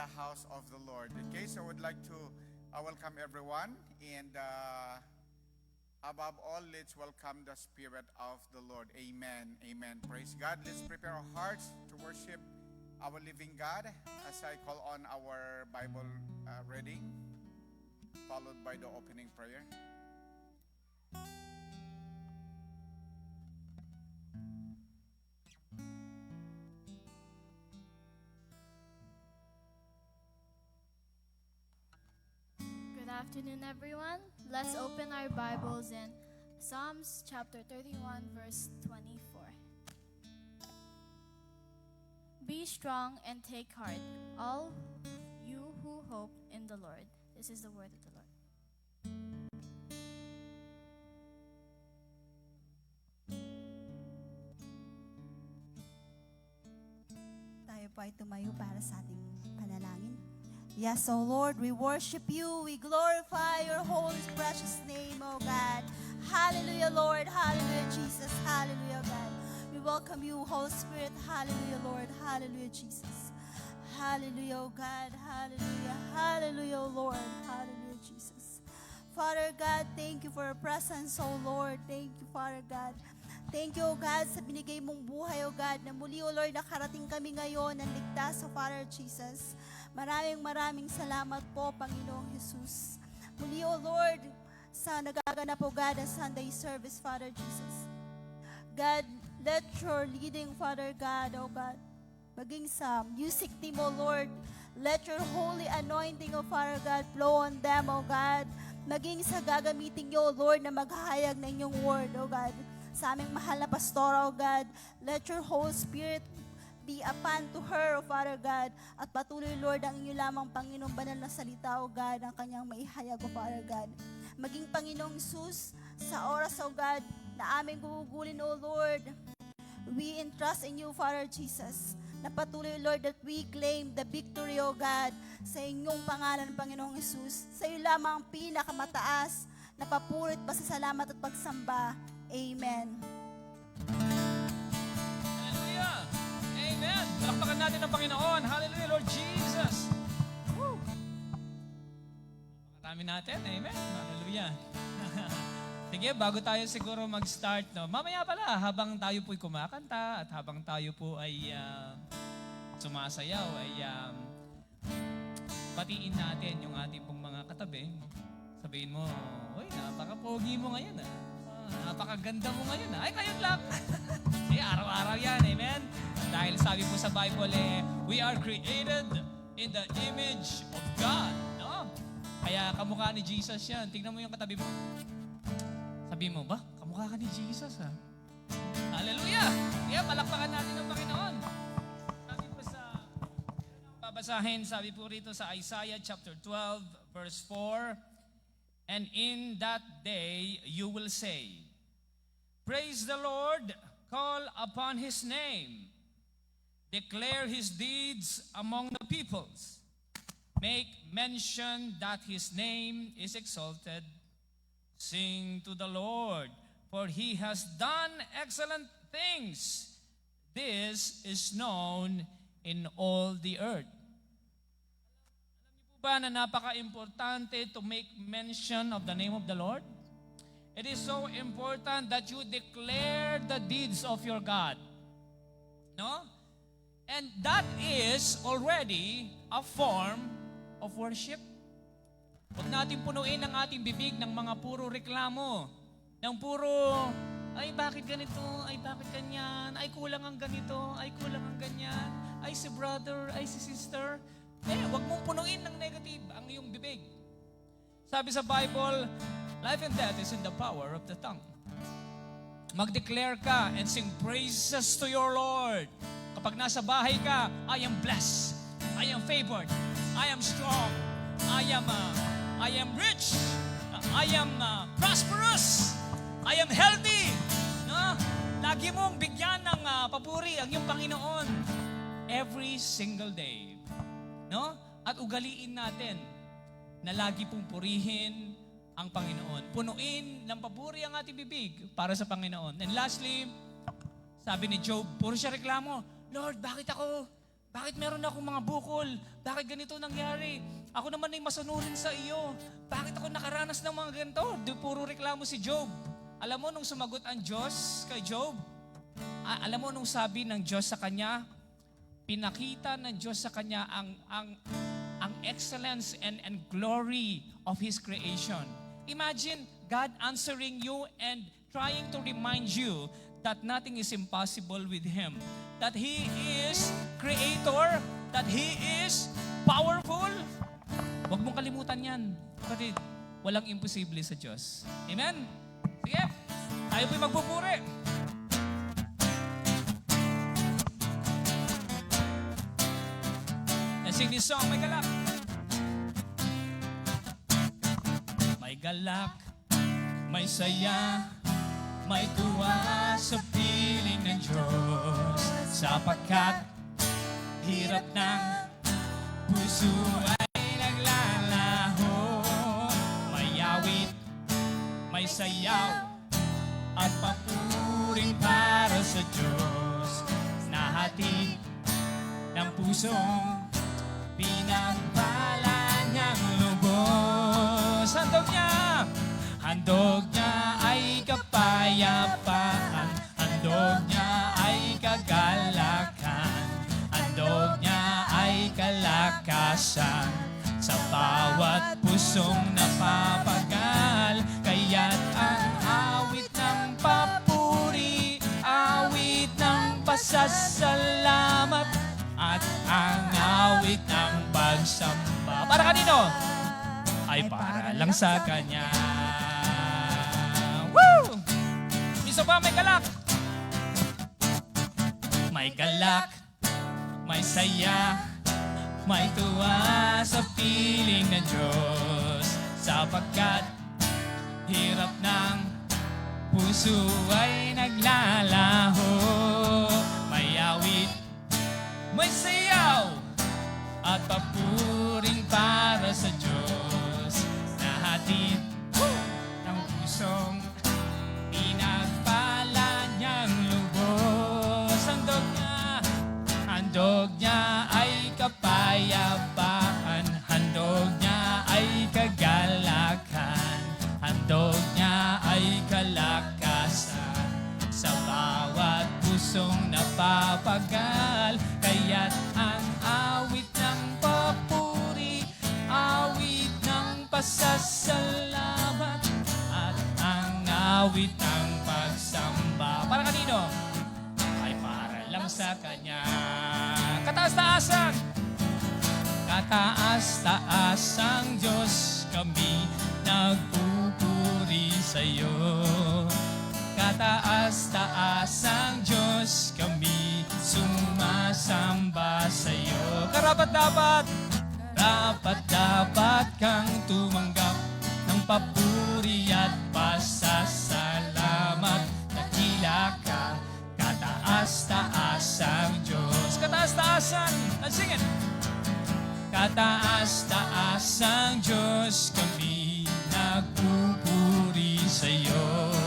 the house of the Lord. Okay, so I would like to welcome everyone, and above all, let's welcome the Spirit of the Lord. Amen. Amen. Praise God. Let's prepare our hearts to worship our living God as I call on our Bible reading, followed by the opening prayer. Good afternoon, everyone. Let's open our Bibles in Psalms chapter 31, verse 24. Be strong and take heart, all you who hope in the Lord. This is the word of the Lord. Tayo po ay tumayo para sa ating panalangin. Yes, O Lord, we worship you. We glorify your holy, precious name, O God. Hallelujah, Lord. Hallelujah, Jesus. Hallelujah, God. We welcome you, Holy Spirit. Hallelujah, Lord. Hallelujah, Jesus. Hallelujah, O God. Hallelujah. Hallelujah, O Lord. Hallelujah, Jesus. Father God, thank you for your presence, O Lord. Thank you, Father God. Thank you, O God, sa binigay mong buhay, O God, na muli, O Lord, nakarating kami ngayon ng ligtas, O Father Jesus. Maraming salamat po, Panginoong Jesus. Muli, O Lord, sa nagaganap, O God, ang Sunday service, Father Jesus. God, let your leading, Father God, O God, maging sa music team, O Lord, let your holy anointing, O Father God, flow on them, O God. Maging sa gagamitin niyo, O Lord, na maghahayag ng inyong word, O God. Sa aming mahal na pastora, O God, let your Holy Spirit be upon to her, O Father God, at patuloy, Lord, ang inyo lamang, Panginoong banal na salita, O God, ang kanyang maihayag, O Father God. Maging Panginoong Jesus, sa oras, O God, na aming gugugulin, O Lord, we entrust in you, Father Jesus, na patuloy, Lord, that we claim the victory, O God, sa inyong pangalan, Panginoong Jesus. Sa iyo lamang ang pinakamataas na papurit, pasasalamat at pagsamba. Amen. Hallelujah! Amen! Palakpakan natin ang Panginoon. Hallelujah, Lord Jesus! Woo! Pakatami natin. Amen! Hallelujah! Sige, bago tayo siguro mag-start, no? Mamaya pala, habang tayo po'y kumakanta at habang tayo po ay sumasayaw, ay batiin natin yung ating pong mga katabi. Sabihin mo, uy, napaka-pogi mo ngayon, napakaganda mo ngayon, ay, ngayon lang. Araw-araw yan, amen? Dahil sabi po sa Bible, we are created in the image of God, no? Kaya kamukha ni Jesus yan. Tingnan mo yung katabi mo. Sabi mo, ba? Kamukha ka ni Jesus, ha? Hallelujah! Kaya palakpakan natin ang Panginoon. Sabi po sa, babasahin, sabi po rito sa Isaiah chapter 12, verse 4, and in that day you will say, praise the Lord, call upon His name, declare His deeds among the peoples, make mention that His name is exalted, sing to the Lord, for He has done excellent things. This is known in all the earth. Alam niyo po ba na napaka-importante to make mention of the name of the Lord? It is so important that you declare the deeds of your God. No? And that is already a form of worship. Huwag natin punuin ang ating bibig ng mga puro reklamo, ng puro, ay bakit ganito, ay bakit ganyan, ay kulang ang ganito, ay kulang ang ganyan, ay si brother, ay si sister. Huwag mong punuin ng negative ang iyong bibig. Sabi sa Bible, life and death is in the power of the tongue. Mag-declare ka and sing praises to your Lord. Kapag nasa bahay ka, I am blessed, I am favored, I am strong, I am rich, I am prosperous, I am healthy. No? Lagi mong bigyan ng papuri ang iyong Panginoon every single day. No? At ugaliin natin na lagi pong purihin ang Panginoon. Punuin ng papuri ang ating bibig para sa Panginoon. And lastly, sabi ni Job, puro siya reklamo, Lord, bakit ako? Bakit meron akong mga bukol? Bakit ganito nangyari? Ako naman ay masunurin sa iyo. Bakit ako nakaranas ng mga ganito? Di puro reklamo si Job. Alam mo nung sumagot ang Diyos kay Job? Alam mo nung sabi ng Diyos sa kanya? Pinakita ng Diyos sa kanya ang excellence and glory of His creation. Imagine God answering you and trying to remind you that nothing is impossible with Him. That He is Creator, that He is powerful. Huwag mong kalimutan yan. Kapatid, walang imposible sa Diyos. Amen? Sige, tayo po'y magpupuri. Let's sing this song, May Galak. May galak, may saya, may tuwa sa piling ng Diyos. Sapagkat hirap ng puso ay naglalaho. May awit, may sayaw, at papuring para sa Diyos. Nahatid ng pusong pinagpala niyang lubos. Handog niya ay kapayapaan. Handog niya ay kagalakan. Handog niya ay kalakasan. Sa bawat pusong napapagal, kaya't ang awit ng papuri, awit ng pasasalamat, at ang awit ng pagsamba. Para kanino? Ay para lang sa Kanya. Woo! Isa pa, may galak. May galak, may saya, may tuwa sa piling ng Diyos. Sapagkat hirap ng puso ay naglalaho. May awit, may sayaw, at papuring para sa Diyos. Nahatid ng pusong pinagpala niyang lubos. Handog niya ay kapayapaan. Handog niya ay kagalakan. Handog niya ay kalakasan. Sa bawat pusong napapagal, kaya't ang awit ng papuri, awit ng pasasalamat, at ang awit ng pagsamba. Para kanino? Ay para lang sa Kanya. Kataas-taasan! Kataas-taasang Diyos, kami nagpupuri sa'yo. Kataas-taasang Diyos, kami sumasamba sa'yo. Karapat-dapat kang tumanggap ng papuri at pasasalamat. Dakila ka, kataas-taasang Diyos. Kataas-taasan, let's sing it. Kataas-taasang Diyos, kami nagpupuri sa'yo.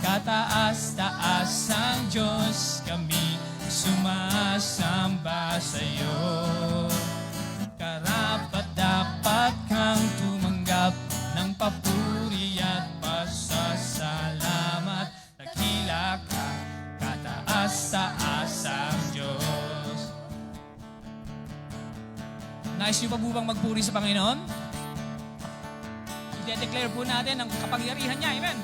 Kataas-taasang Diyos, kami sumasamba sa'yo. Karapat-dapat kang tumanggap ng papuri at pasasalamat. Dakila ka, kataas-taasang Diyos. Nais niyo pa po bang magpuri sa Panginoon? I-declare po natin ang kapangyarihan niya. Amen.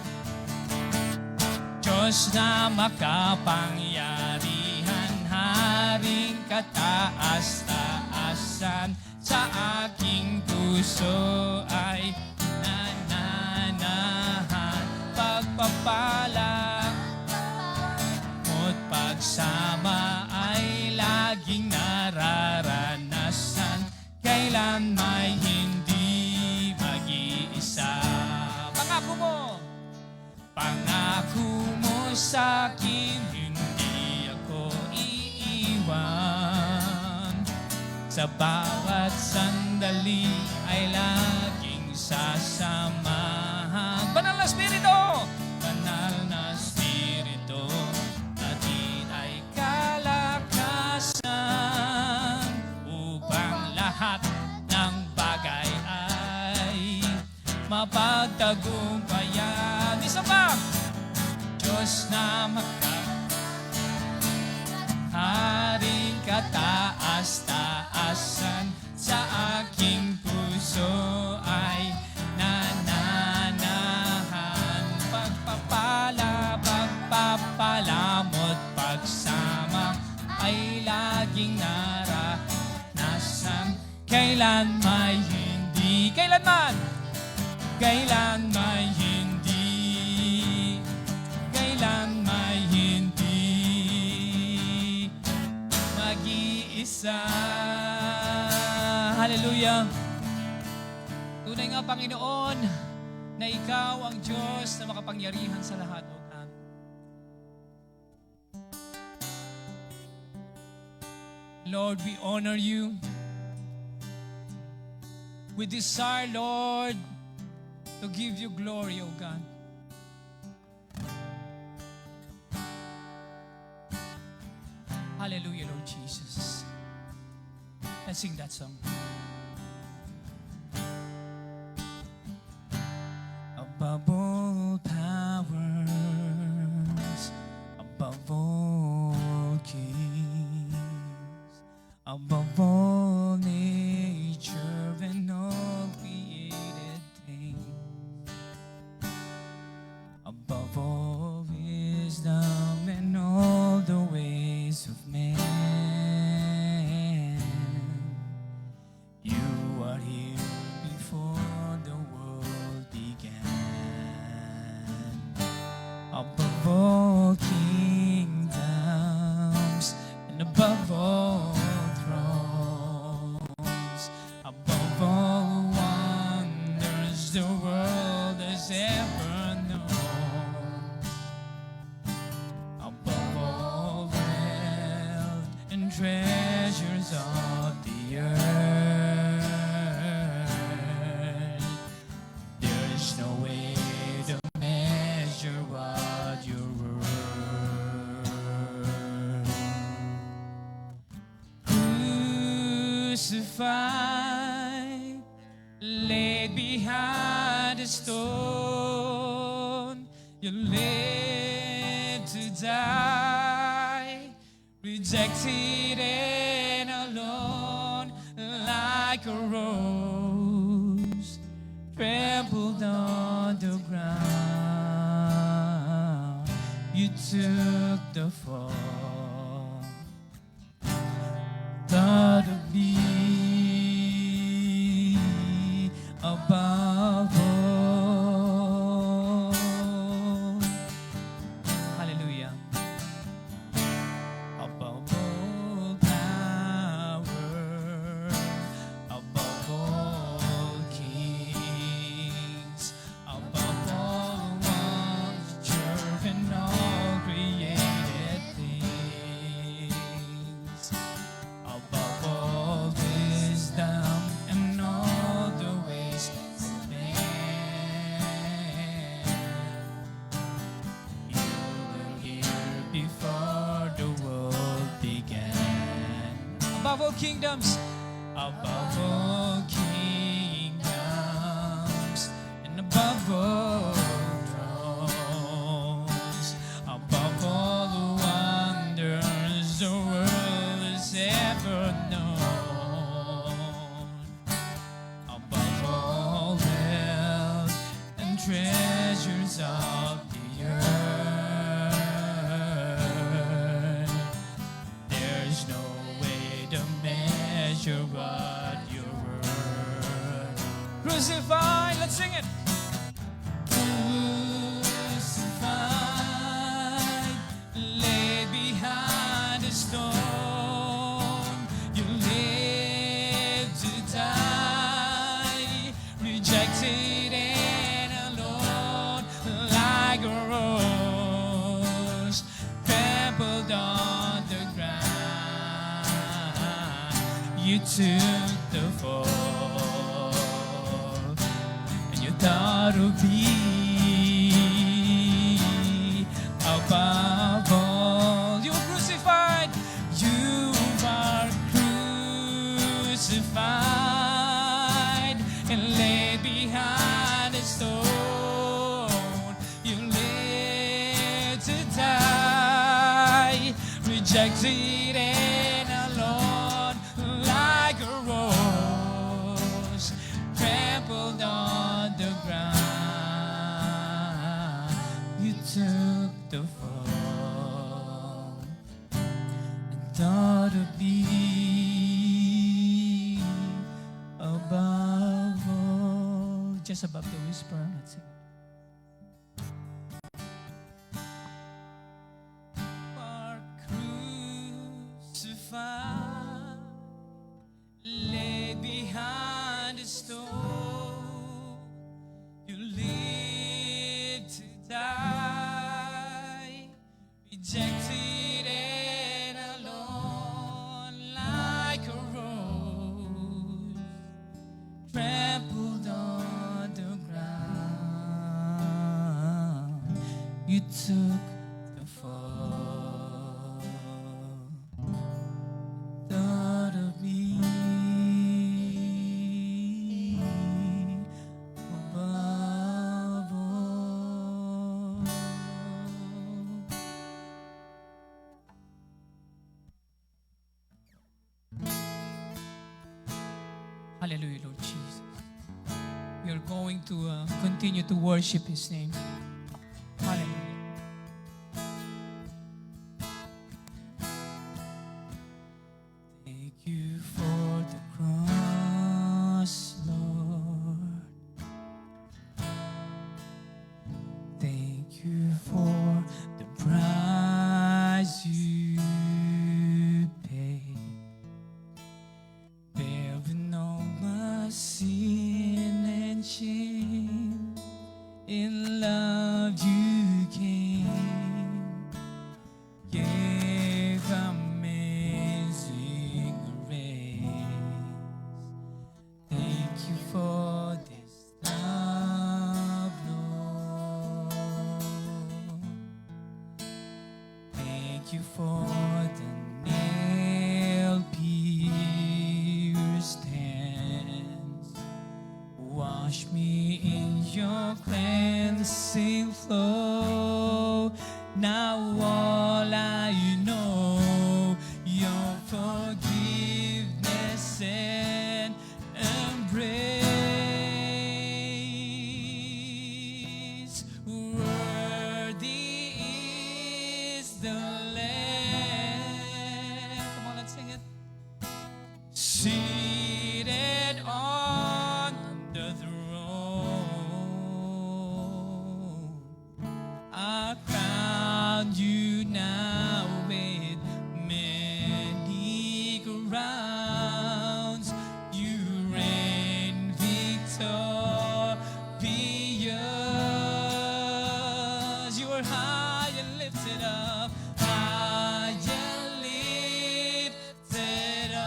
Diyos na makapangyarihan, Haring kataas-taasan, sa aking puso ay nananahan. Pagpapala mo't pagsama ay laging nararanasan. Kailan may hindi mag-iisa. Pangako mo sa'kin, hindi ako iiwan. Sa bawat sandali ay laging sasamahan. Banal na Espiritu! Banal na Espiritu, natin ay kalakasan. aking naranasan. Kailan may hindi, kailanman hindi, kailan may hindi mag-iisa. Hallelujah. Tunay nga, Panginoon, na Ikaw ang Diyos na makapangyarihan sa lahat, O God. Lord, we honor You. We desire, Lord, to give You glory, O God. Hallelujah, Lord Jesus. Let's sing that song. Above all powers, above all kings, above all nature and all created things, above all wisdom and all the ways of man, You are here before the world began. Above all kingdoms and above all thrones, above all wonders the world has ever known, above all wealth and treasures of the earth, there is no way to measure what You're worth. Crucified, laid behind a stone, You lived to die, rejected and alone, like a rose trampled on the ground. You took the fall, thought of me above all. Hallelujah. Above all power, above all kings, above all wonder and all created things, above all wisdom and all the ways of man, You were here before the world began. Above all kingdoms, above all kingdoms, and above all thrones, above all the wonders the world has ever known, above all wealth and treasures of the earth, there's no way to measure what You're worth. Crucified, let's sing it. Crucified, laid behind a stone, You lived to die, rejected and alone, like a rose trampled on the ground. You took the fall, and You thought of me above all. You were crucified. You are crucified and laid behind a stone. You lived to die, rejected and alone, like a rose trampled on the ground. You took the fall and thought of thee above all. Just above the whisper, let's sing. Are crucified, laid behind a stone, you live to die, rejected and alone, like a rose trampled on the ground. You took the fall, thought of me above all. Hallelujah, Lord Jesus. We are going to continue to worship His name. Hallelujah. Thank you for the cross, Lord. Thank you for the price you paid, bearing all my sin and shame. In love you came, gave amazing grace. Thank you for this love, Lord. Thank you for the nail-pierced hands. Wash me in your cleansing flow. Now all I know, your forgiveness and embrace. Worthy is the Lamb. Come on, let's sing it. Seated on the throne, I crown you now with many crowns. You reign victorious. You are high and lifted up, high and lifted up.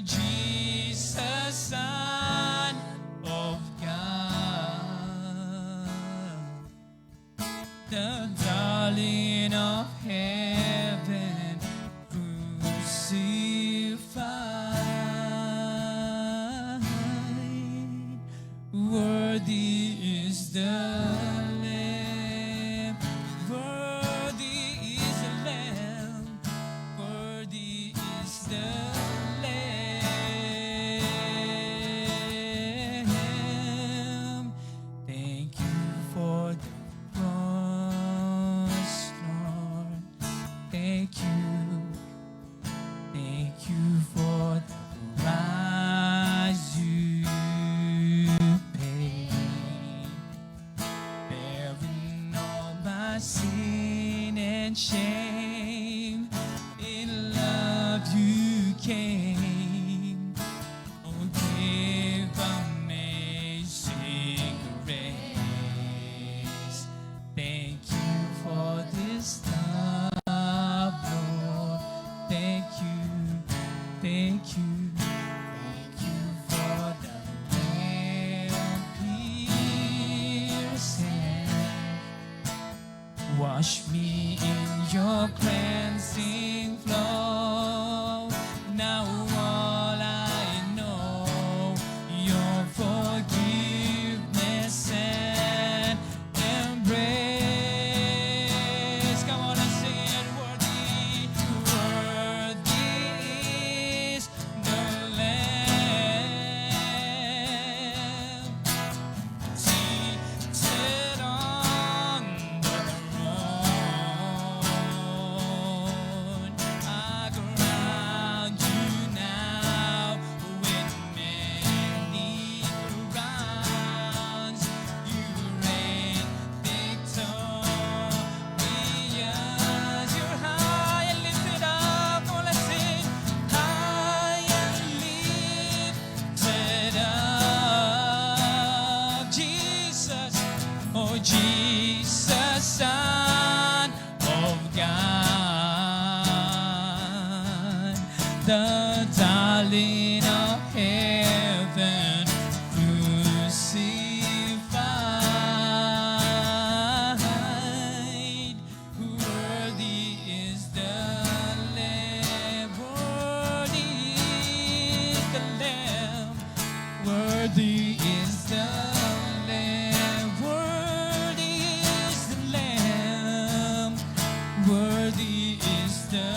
Jesus, Son of God, the darling of heaven, crucified. Worthy is the Lamb, worthy is the Lamb, worthy is the Lamb. Thank you for the cross, Lord. Thank you for the price you paid, bearing all my sin and shame. In love you came, oh, give amazing grace. Thank you for this love, Lord. Thank you for the nail-pierced hands. Wash me in your cleansing flow. Now all I know, your forgiveness and embrace. Come on and sing it. Worthy is the Lamb, seated on the throne. the darling of heaven, crucified. Worthy is the Lamb, worthy is the Lamb, worthy is the Lamb, worthy is the Lamb, worthy is the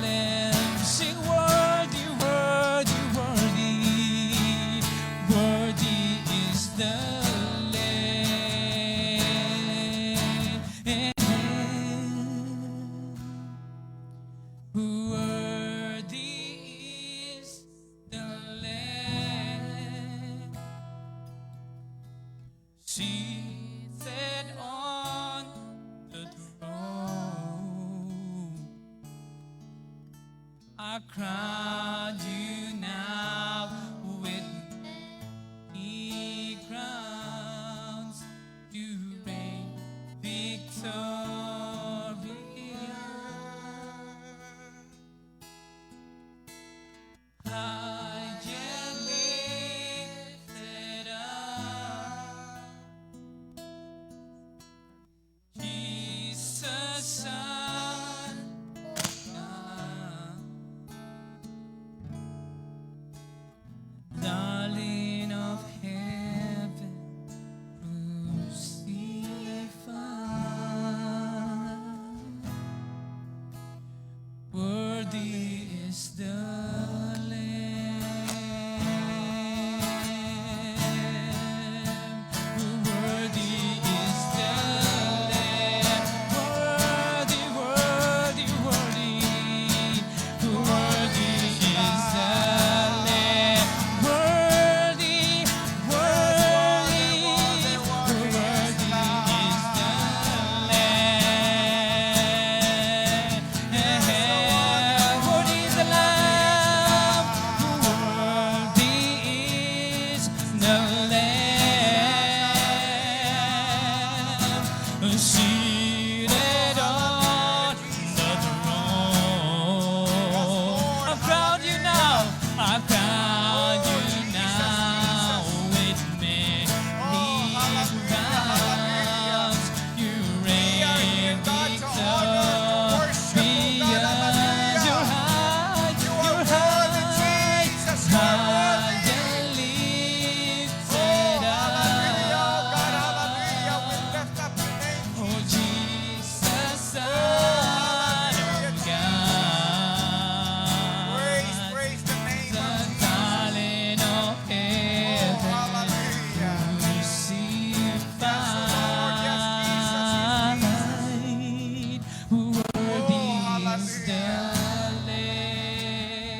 Lamb. Sing worthy, worthy, worthy, worthy is the Lamb. Worthy is the Lamb, seated on the throne. I crown you now with many crowns. You reign victorious. High and lifted up, Jesus, Son of God, darling of heaven, crucified. Worthy is the Lamb. Worthy is the Lamb. Worthy, worthy, worthy. Worthy is the Lamb. Worthy, worthy, worthy is the Lamb. Worthy is the Lamb. Worthy is the Lamb. Seated on the throne. I crown you now. I crown you now with many crowns. You reign victorious. You're high, you're high, high and lifted up. Oh, Jesus, Son of God, Praise the name the of Jesus. darling of heaven, Hallelujah. crucified. Worthy is the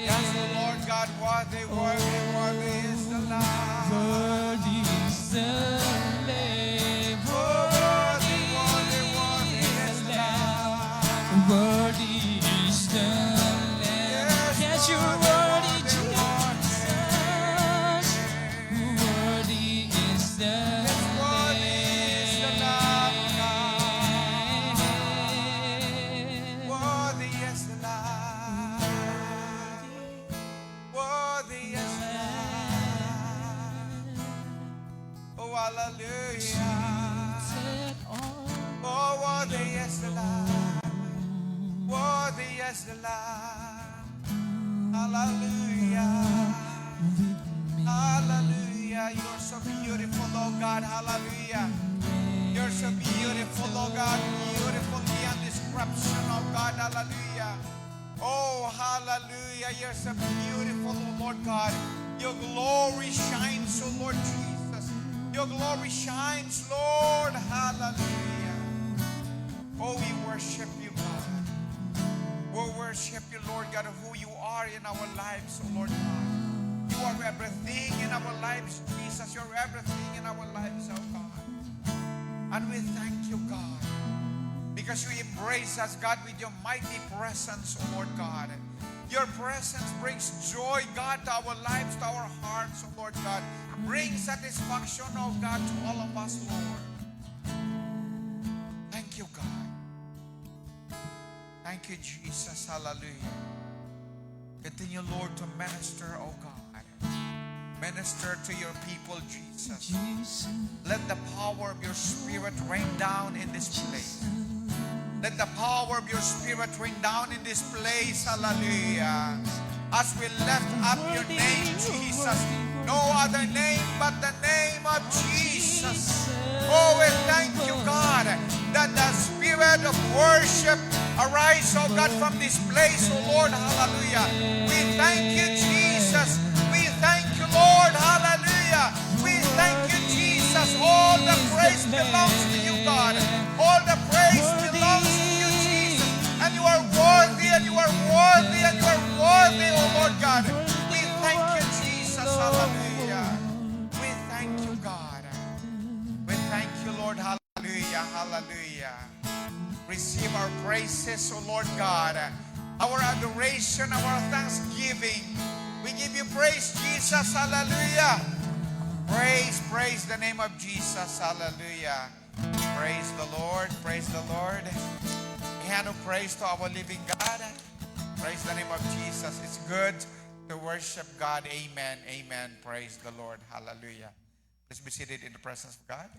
Yes, the Lamb. Lord God, worthy, worthy, worthy is the Lamb. Worthy is the Lamb. Worthy, worthy, worthy is the Lamb. Worthy is the Lamb. Yes, you're worthy, Jesus. Worthy is the Lamb. Worthy is the Lamb. Worthy is the Lamb. Oh, hallelujah. Set on Oh, worthy is the Lamb. Worthy is the Lamb. Hallelujah. Hallelujah. You're so beautiful, oh God. Hallelujah. You're so beautiful, oh God. Beautiful beyond description, oh God. Hallelujah. Oh, hallelujah. You're so beautiful, oh Lord God. Your glory shines, oh Lord Jesus. Your glory shines, Lord. Hallelujah. Oh, we worship you, God. We worship you, Lord God, of who you are in our lives, oh Lord God. You are everything in our lives, Jesus. You're everything in our lives, oh God. And we thank you, God, because you embrace us, God, with your mighty presence, oh Lord God. Your presence brings joy, God, to our lives, to our hearts, oh Lord God. Bring satisfaction, oh God, to all of us, Lord. Thank you, God. Thank you, Jesus. Hallelujah. Continue, Lord, to minister, oh God. Minister to your people, Jesus. Let the power of your Spirit rain down in this place. Let the power of your Spirit rain down in this place. Hallelujah. As we lift up your name, Jesus. No other name but the name of Jesus. Oh, we thank you, God, that the spirit of worship arise, oh God, from this place, oh Lord. Hallelujah. We thank you, Jesus. We thank you, Lord. Hallelujah. We thank you, Jesus. All the praise belongs to you, God. All the praise belongs to you, Jesus. And you are worthy, and you are worthy, and you are worthy, oh Lord God. We thank you, Jesus. Hallelujah. We thank you, God. We thank you, Lord. Hallelujah. Hallelujah. Receive our praises, O Lord God. Our adoration, our thanksgiving. We give you praise, Jesus. Hallelujah. Praise the name of Jesus. Hallelujah. Praise the Lord. Praise the Lord. A hand of praise to our living God. Praise the name of Jesus. It's good to worship God. Amen. Amen. Praise the Lord. Hallelujah. Let's be seated in the presence of God.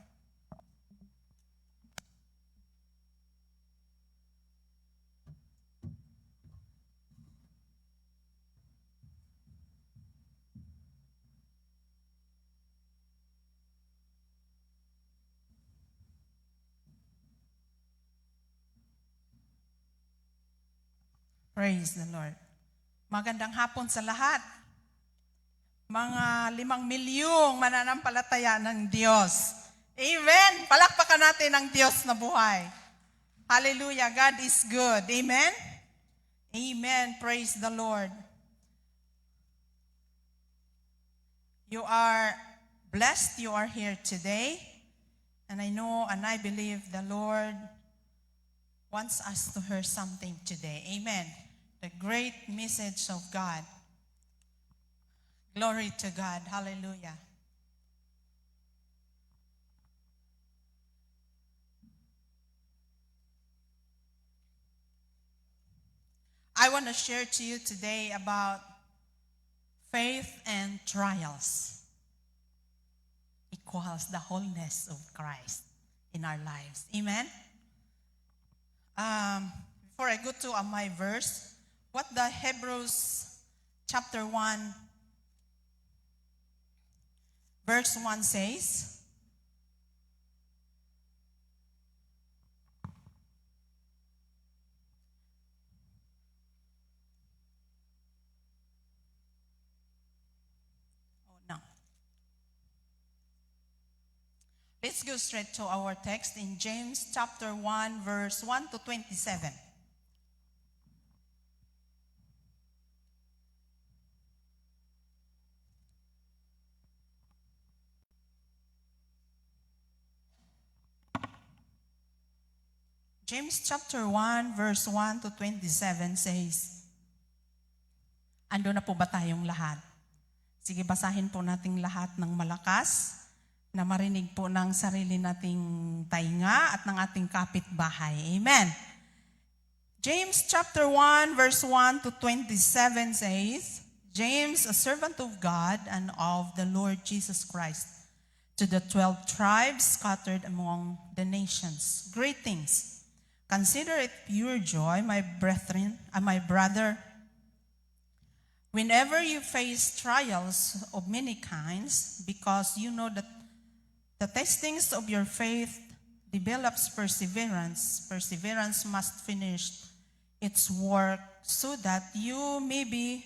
Praise the Lord. Magandang hapon sa lahat. Mga 5 milyong mananampalataya ng Diyos. Amen. Palakpakan natin ang Diyos na buhay. Hallelujah. God is good. Amen. Amen. Praise the Lord. You are blessed. You are here today. And I know and I believe the Lord wants us to hear something today. Amen. The great message of God. Glory to God. Hallelujah. I want to share to you today about faith and trials equals the wholeness of Christ in our lives. Amen. Before I go to my verse, what the Hebrews chapter 1 verse 1 says. Oh no. Let's go straight to our text in James chapter 1 verse 1 to 27. James chapter 1 verse 1 to 27 says, ando na po ba tayong lahat? Sige, basahin po nating lahat ng malakas na marinig po ng sarili nating tainga at ng ating kapitbahay. Amen. James chapter 1 verse 1 to 27 says, James, a servant of God and of the Lord Jesus Christ, to the 12 tribes scattered among the nations. Greetings. Consider it pure joy, my brethren, my brother, whenever you face trials of many kinds, because you know that the testings of your faith develops perseverance. Perseverance must finish its work so that you may be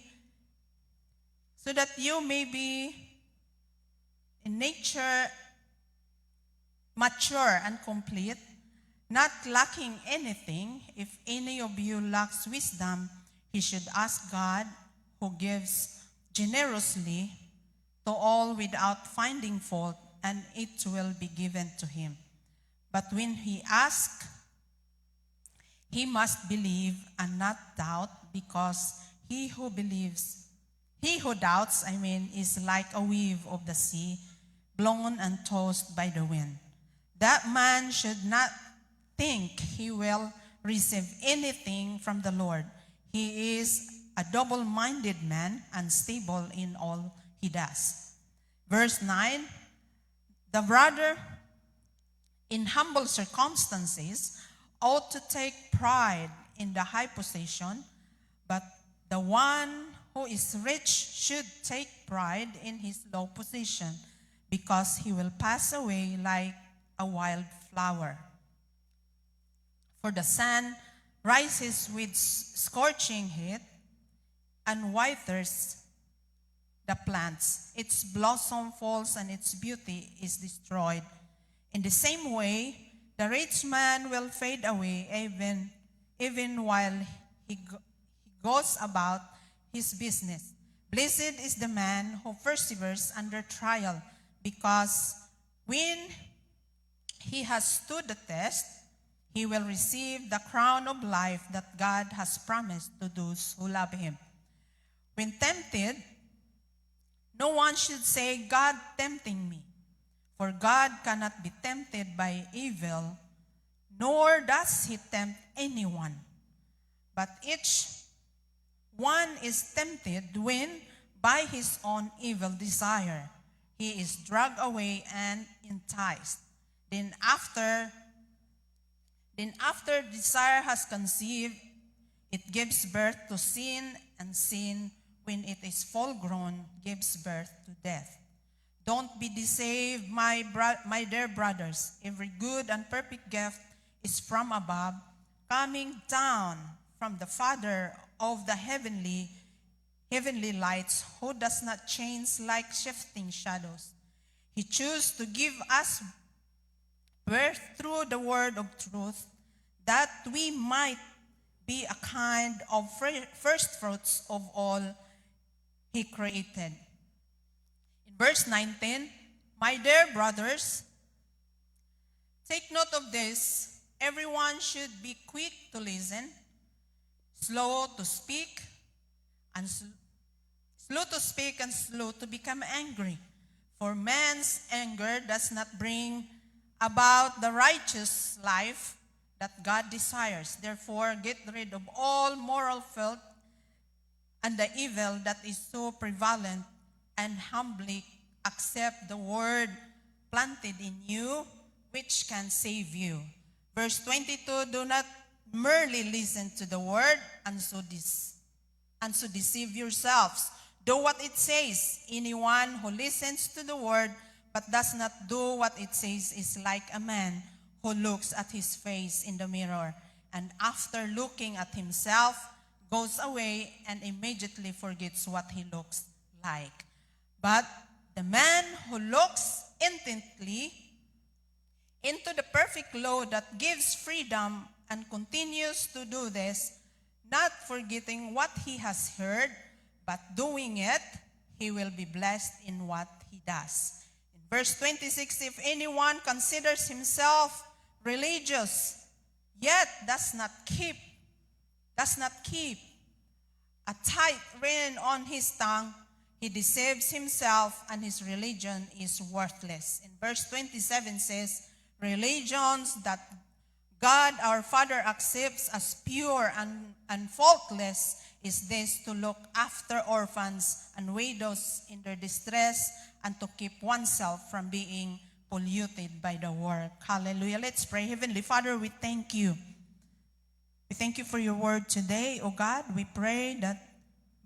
in nature mature and complete, not lacking anything. If any of you lacks wisdom, he should ask God, who gives generously to all without finding fault, and it will be given to him. But when he asks, he must believe and not doubt, because he who doubts, is like a wave of the sea, blown and tossed by the wind. That man should not think he will receive anything from the Lord. He is a double-minded man, unstable in all he does. Verse 9, the brother in humble circumstances ought to take pride in the high position, but the one who is rich should take pride in his low position, because he will pass away like a wild flower. For the sun rises with scorching heat and withers the plants. Its blossom falls and its beauty is destroyed. In the same way, the rich man will fade away even while he goes about his business. Blessed is the man who perseveres under trial, because when he has stood the test, he will receive the crown of life that God has promised to those who love him. When tempted, no one should say, God tempting me. For God cannot be tempted by evil, nor does he tempt anyone. But each one is tempted when, by his own evil desire, he is dragged away and enticed. Then after desire has conceived, it gives birth to sin, and sin, when it is full grown, gives birth to death. Don't be deceived, my dear brothers. Every good and perfect gift is from above, coming down from the Father of the heavenly lights, who does not change like shifting shadows. He chose to give us birth through the word of truth, that we might be a kind of first fruits of all he created. In verse 19, my dear brothers, take note of this. Everyone should be quick to listen, slow to speak, and slow to become angry. For man's anger does not bring about the righteous life that God desires. Therefore, get rid of all moral filth and the evil that is so prevalent, and humbly accept the word planted in you, which can save you. Verse 22, do not merely listen to the word and so deceive yourselves. Do what it says. Anyone who listens to the word but does not do what it says is like a man who looks at his face in the mirror, and after looking at himself, goes away and immediately forgets what he looks like. But the man who looks intently into the perfect law that gives freedom and continues to do this, not forgetting what he has heard, but doing it, he will be blessed in what he does. In verse 26, if anyone considers himself religious, yet does not keep a tight rein on his tongue, he deceives himself, and his religion is worthless. In verse 27 says, religions that God our Father accepts as pure and faultless is this, to look after orphans and widows in their distress, and to keep oneself from being polluted by the work. Hallelujah. Let's pray. Heavenly Father, we thank you. We thank you for your word today, O God. We pray that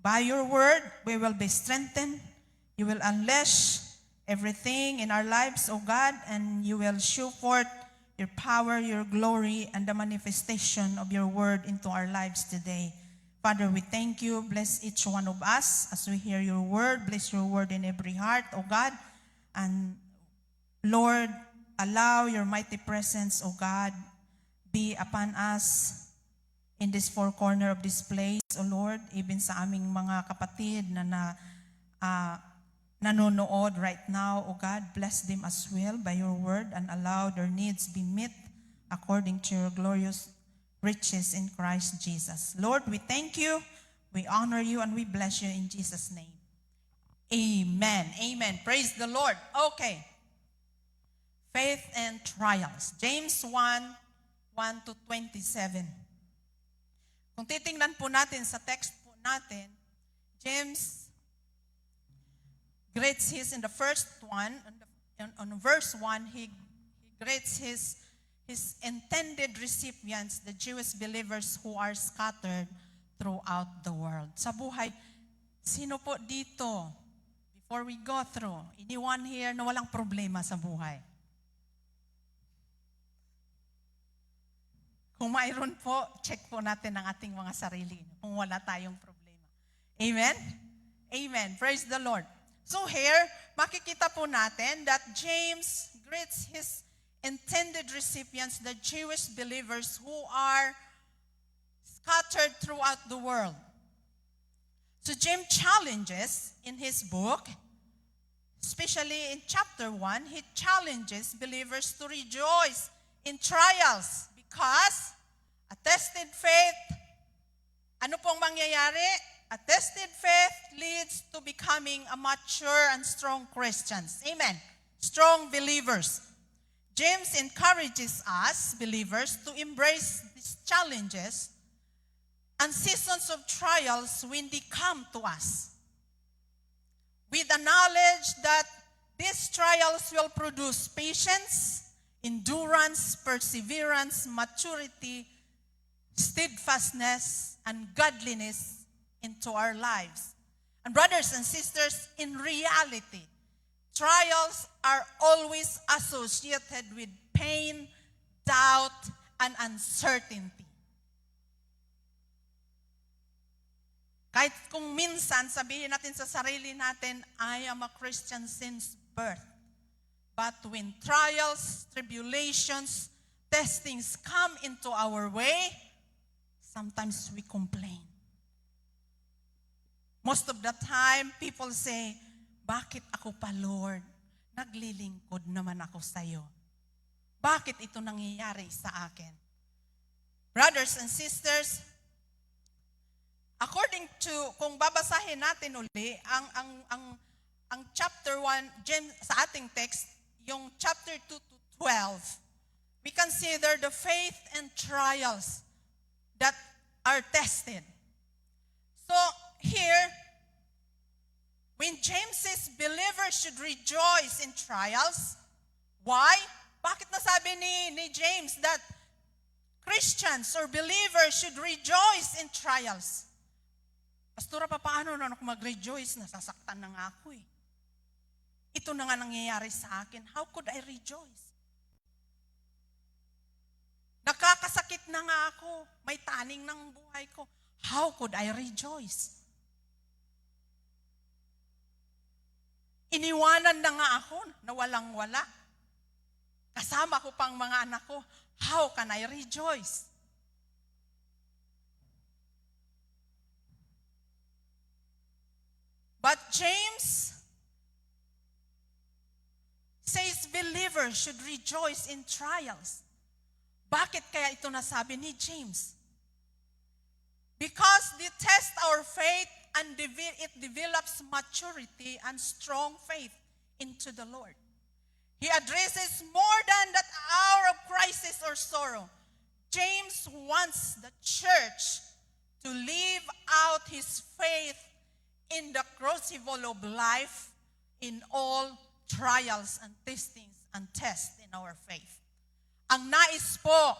by your word, we will be strengthened. You will unleash everything in our lives, O God, and you will show forth your power, your glory, and the manifestation of your word into our lives today. Father, we thank you. Bless each one of us as we hear your word. Bless your word in every heart, O God. And Lord, allow your mighty presence, O God, be upon us in this four corner of this place, O Lord, even sa aming mga kapatid na nanonood right now, O God, bless them as well by your word, and allow their needs be met according to your glorious riches in Christ Jesus. Lord, we thank you, we honor you, and we bless you in Jesus' name. Amen. Amen. Praise the Lord. Okay. Faith and trials. James 1:1-27. Kung titingnan po natin sa text po natin, James greets his in the first one, on verse 1, he greets his intended recipients, the Jewish believers who are scattered throughout the world. Sa buhay, sino po dito, before we go through, anyone here na walang problema sa buhay? Kung mayroon po, check po natin ang ating mga sarili kung wala tayong problema. Amen? Amen. Praise the Lord. So here, makikita po natin that James greets his intended recipients, the Jewish believers who are scattered throughout the world. So James challenges in his book, especially in chapter 1, he challenges believers to rejoice in trials because a tested faith, ano pong mangyayari? A tested faith leads to becoming a mature and strong Christians. Amen. Strong believers. James encourages us, believers, to embrace these challenges and seasons of trials when they come to us, with the knowledge that these trials will produce patience, endurance, perseverance, maturity, steadfastness, and godliness into our lives. And brothers and sisters, in reality, trials are always associated with pain, doubt, and uncertainty. Kahit kung minsan sabihin natin sa sarili natin, I am a Christian since birth. But when trials, tribulations, testings come into our way, sometimes we complain. Most of the time, people say, bakit ako pa, Lord? Naglilingkod naman ako sa iyo. Bakit ito nangyayari sa akin? Brothers and sisters, according to, kung babasahin natin uli, ang chapter 1, sa ating text, yung chapter 2 to 12, we consider the faith and trials that are tested. So, here, when James says believers should rejoice in trials, why? Bakit nasabi ni James that Christians or believers should rejoice in trials? Pastora, paano na ako mag-rejoice? Nasasaktan na nga ako eh. Ito na nga nangyayari sa akin. How could I rejoice? Nakakasakit na nga ako. May taning ng buhay ko. How could I rejoice? Iniwanan na nga ako na walang-wala. Kasama ko pang mga anak ko. How can I rejoice? But James says believers should rejoice in trials. Bakit kaya ito nasabi ni James? Because they test our faith and it develops maturity and strong faith into the Lord. He addresses more than that hour of crisis or sorrow. James wants the church to live out his faith in the crucible of life in all trials and testings and tests in our faith. Ang nais po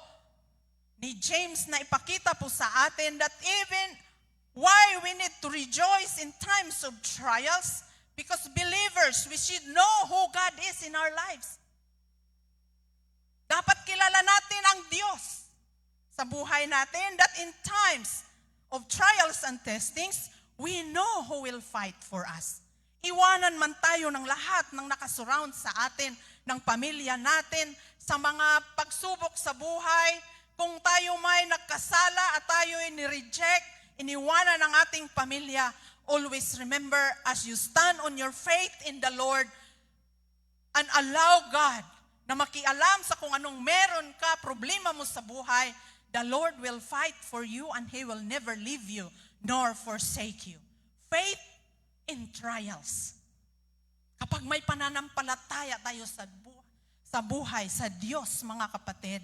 ni James na ipakita po sa atin that even why we need to rejoice in times of trials, because believers, we should know who God is in our lives. Dapat kilala natin ang Diyos sa buhay natin, that in times of trials and testings, we know who will fight for us. Iwanan man tayo ng lahat ng nakasurround sa atin, ng pamilya natin, sa mga pagsubok sa buhay, kung tayo may nagkasala at tayo ni-reject, iniwanan ng ating pamilya, always remember as you stand on your faith in the Lord and allow God na makialam sa kung anong meron ka, problema mo sa buhay, the Lord will fight for you and He will never leave you nor forsake you. Faith in trials. Kapag may pananampalataya tayo sa buhay, sa Diyos, mga kapatid,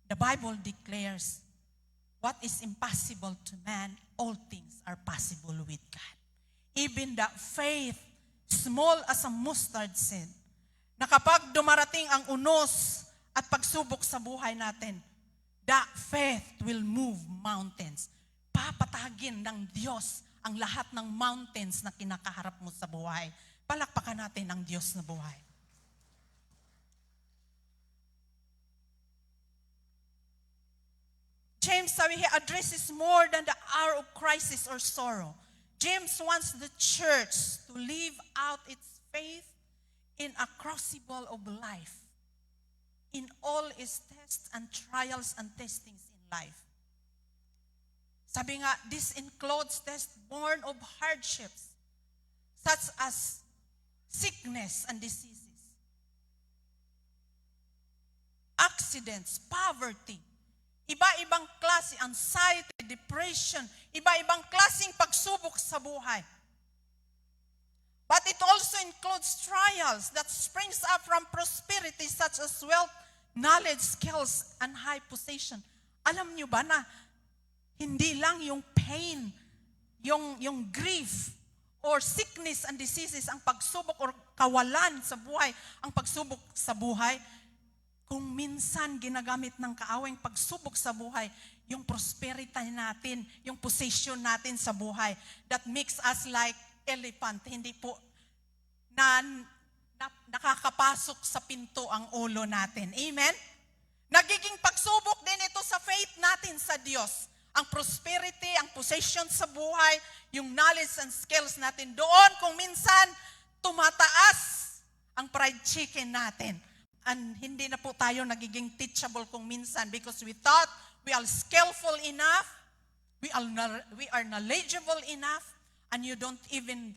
the Bible declares, what is impossible to man, all things are possible with God. Even that faith, small as a mustard seed, na kapag dumarating ang unos at pagsubok sa buhay natin, that faith will move mountains. Papatagin ng Diyos ang lahat ng mountains na kinakaharap mo sa buhay. Palakpakan natin ang Diyos na buhay. James sabi, he addresses more than the hour of crisis or sorrow. James wants the church to live out its faith in a crucible of life, in all its tests and trials and testings in life. Sabi nga, this includes tests born of hardships, such as sickness and diseases, accidents, poverty, iba-ibang klase, anxiety, depression, iba-ibang klaseng pagsubok sa buhay. But it also includes trials that springs up from prosperity such as wealth, knowledge, skills, and high possession. Alam niyo ba na hindi lang yung pain, yung grief, or sickness and diseases ang pagsubok or kawalan sa buhay, ang pagsubok sa buhay, kung minsan ginagamit ng kaawing pagsubok sa buhay, yung prosperity natin, yung possession natin sa buhay, that makes us like elephant, hindi po nakakapasok sa pinto ang ulo natin. Amen? Nagiging pagsubok din ito sa faith natin sa Diyos. Ang prosperity, ang possession sa buhay, yung knowledge and skills natin. Doon kung minsan tumataas ang fried chicken natin. And hindi na po tayo nagiging teachable kung minsan because we thought we are skillful enough, we are knowledgeable enough, and you don't even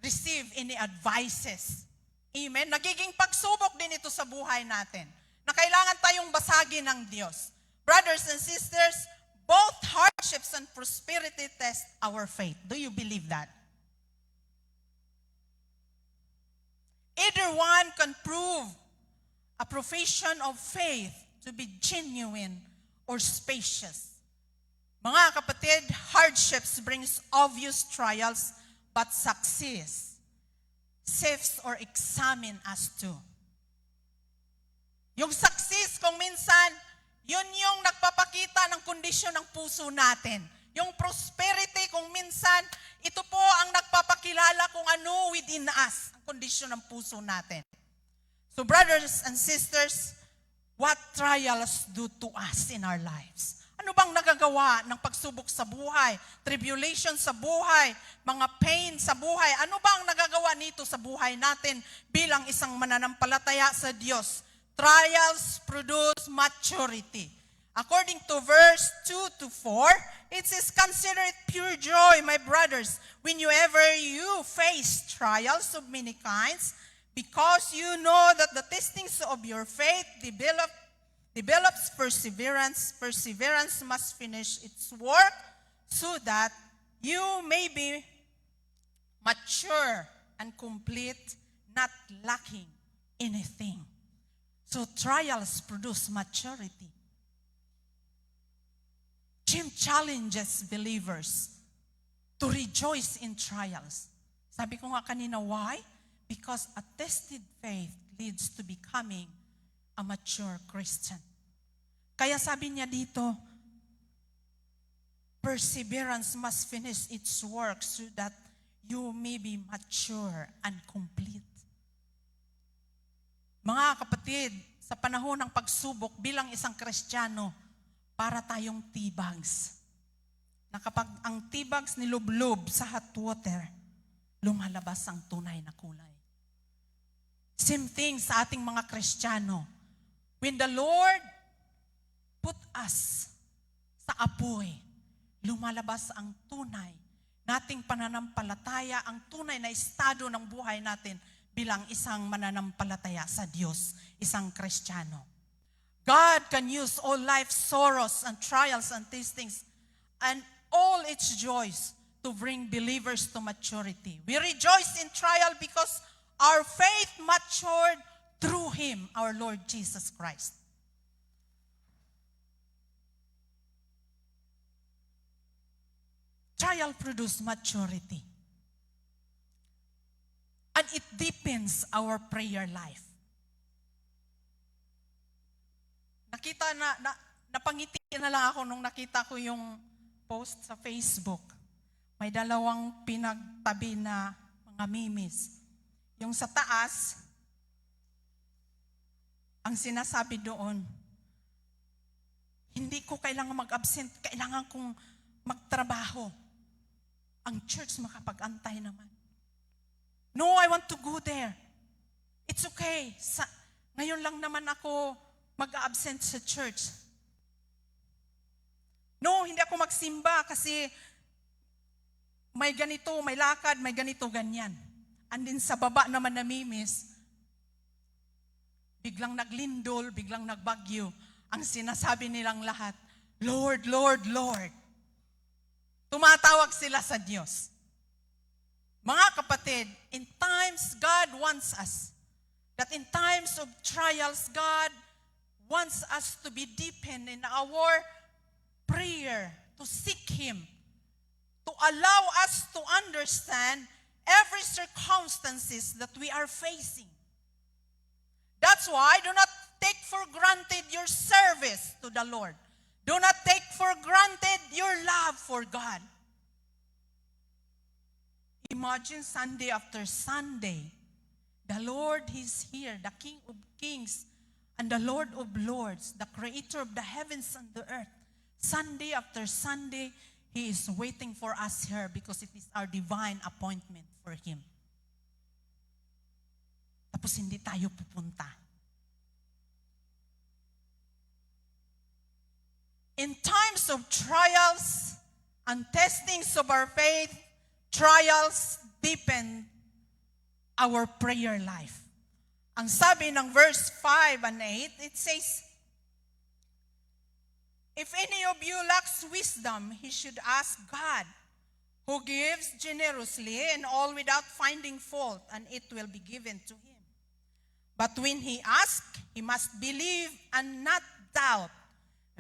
receive any advices. Amen? Nagiging pagsubok din ito sa buhay natin na kailangan tayong basagin ng Diyos. Brothers and sisters, both hardships and prosperity test our faith. Do you believe that? Either one can prove a profession of faith to be genuine or spacious. Mga kapatid, hardships brings obvious trials, but success sifts or examine us too. Yung success, kung minsan, yun yung nagpapakita ng kondisyon ng puso natin. Yung prosperity, kung minsan, ito po ang nagpapakilala kung ano within us, ang kondisyon ng puso natin. So brothers and sisters, what trials do to us in our lives? Ano bang nagagawa ng pagsubok sa buhay, tribulation sa buhay, mga pain sa buhay? Ano bang nagagawa nito sa buhay natin bilang isang mananampalataya sa Diyos? Trials produce maturity. According to verse 2 to 4, it says, "Consider it pure joy, my brothers, whenever you face trials of many kinds, because you know that the testings of your faith develops perseverance. Perseverance must finish its work so that you may be mature and complete, not lacking anything." So trials produce maturity. James challenges believers to rejoice in trials. Sabi ko nga kanina, why? Because a tested faith leads to becoming a mature Christian. Kaya sabi niya dito, perseverance must finish its work so that you may be mature and complete. Mga kapatid, sa panahon ng pagsubok bilang isang Kristiyano, para tayong T-bags. Na kapag ang T-bags nilublob sa hot water, lumalabas ang tunay na kulay. Same thing sa ating mga Kristiyano. When the Lord put us sa apoy, lumalabas ang tunay nating pananampalataya, ang tunay na estado ng buhay natin bilang isang mananampalataya sa Diyos, isang Kristiyano. God can use all life's sorrows and trials and testings and all its joys to bring believers to maturity. We rejoice in trial because our faith matured through Him, our Lord Jesus Christ. trial produces maturity. And it deepens our prayer life. Napangiti na lang ako nung nakita ko yung post sa Facebook. May dalawang pinagtabi na mga memes. Yung sa taas, ang sinasabi doon, hindi ko kailangan mag-absent, kailangan kong magtrabaho. Ang church makapag-antay naman. No, I want to go there. It's okay. Ngayon lang naman ako mag-absent sa church. No, hindi ako magsimba kasi may ganito, may lakad, may ganito, ganyan. And din sa baba naman na mimis, biglang naglindol, biglang nagbagyo. Ang sinasabi nilang lahat, Lord, Lord, Lord. Tumatawag sila sa Diyos. Mga kapatid, in times God wants us, that in times of trials, God wants us to be deepened in our prayer, to seek Him, to allow us to understand every circumstances that we are facing. That's why do not take for granted your service to the Lord. Do not take for granted your love for God. Imagine Sunday after Sunday, the Lord is here, the King of Kings and the Lord of Lords, the Creator of the heavens and the earth. Sunday after Sunday, He is waiting for us here because it is our divine appointment for Him. Tapos hindi tayo pupunta. In times of trials and testings of our faith, trials deepen our prayer life. Ang sabi ng verse 5 and 8, it says, if any of you lacks wisdom, he should ask God, who gives generously and all without finding fault, and it will be given to him. But when he asks, he must believe and not doubt,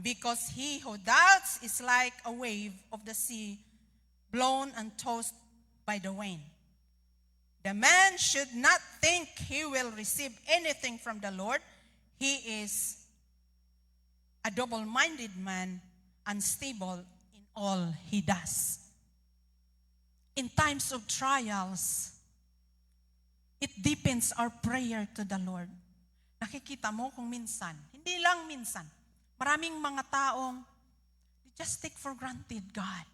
because he who doubts is like a wave of the sea, blown and tossed by the wind. The man should not think he will receive anything from the Lord. He is a double-minded man, unstable in all he does. In times of trials, it deepens our prayer to the Lord. Nakikita mo kung minsan, hindi lang minsan, maraming mga taong, they just take for granted God.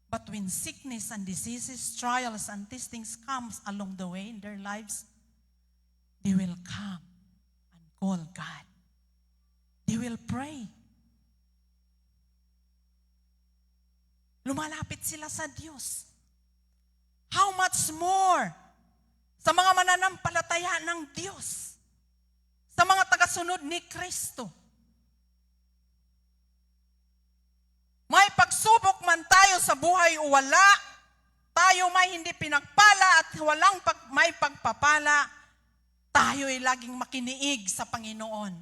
But when sickness and diseases, trials and testings comes along the way in their lives, they will come and call God. They will pray. Lumalapit sila sa Diyos. How much more sa mga mananampalataya ng Diyos, sa mga tagasunod ni Kristo. May pagsubok man tayo sa buhay o wala, tayo may hindi pinagpala at walang may pagpapala, tayo ay laging makiniig sa Panginoon.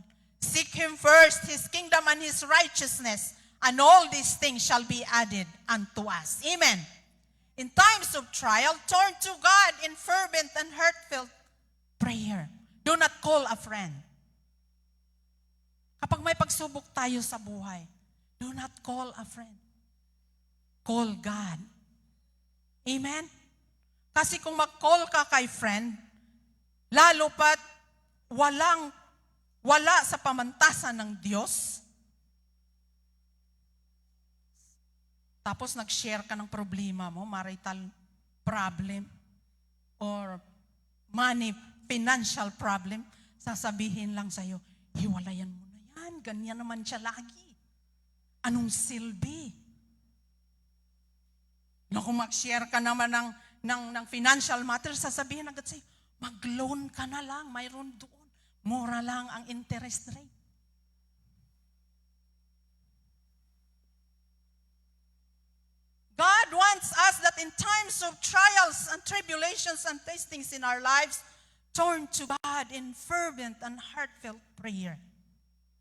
Seek Him first, His kingdom and His righteousness, and all these things shall be added unto us. Amen. In times of trial, turn to God in fervent and heartfelt prayer. Do not call a friend. Kapag may pagsubok tayo sa buhay, do not call a friend. Call God. Amen? Kasi kung mag-call ka kay friend, lalo pat wala sa pamantasan ng Diyos, tapos nag-share ka ng problema mo, marital problem, or money, financial problem, sasabihin lang sa'yo, hiwalayan mo na yan, ganyan naman siya lagi. Anong silbi? No, kung mag-share ka naman ng financial matters, sasabihin agad sa'yo, mag-loan ka na lang, mayroon doon. Mura lang ang interest rate. God wants us that in times of trials and tribulations and testings in our lives, turn to God in fervent and heartfelt prayer.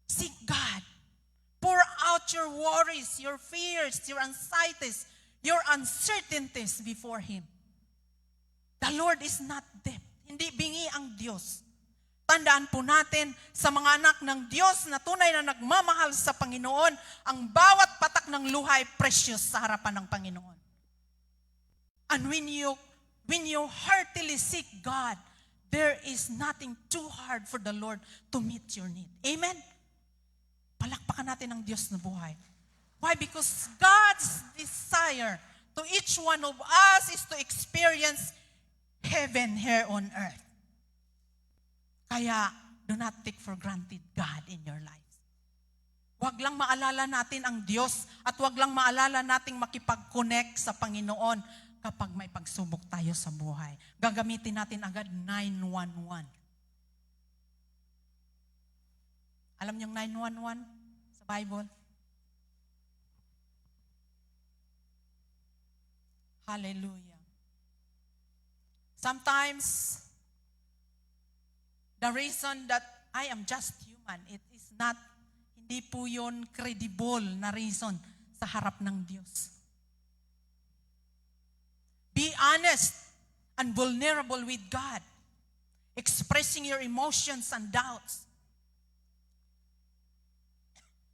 Seek God. Pour out your worries, your fears, your anxieties, your uncertainties before Him. The Lord is not deaf. Hindi bingi ang Diyos. Tandaan po natin sa mga anak ng Diyos na tunay na nagmamahal sa Panginoon, ang bawat patak ng luha ay precious sa harapan ng Panginoon. And when you heartily seek God, there is nothing too hard for the Lord to meet your need. Amen? Palakpakan natin ang Diyos na buhay. Why? Because God's desire to each one of us is to experience heaven here on earth. Kaya, do not take for granted God in your life. Huwag lang maalala natin ang Diyos at huwag lang maalala nating makipag-connect sa Panginoon kapag may pagsubok tayo sa buhay. Gagamitin natin agad 911. Alam niyong 911 sa Bible? Hallelujah. Sometimes, the reason that I am just human, it is not, hindi po yun credible na reason sa harap ng Diyos. Be honest and vulnerable with God, expressing your emotions and doubts.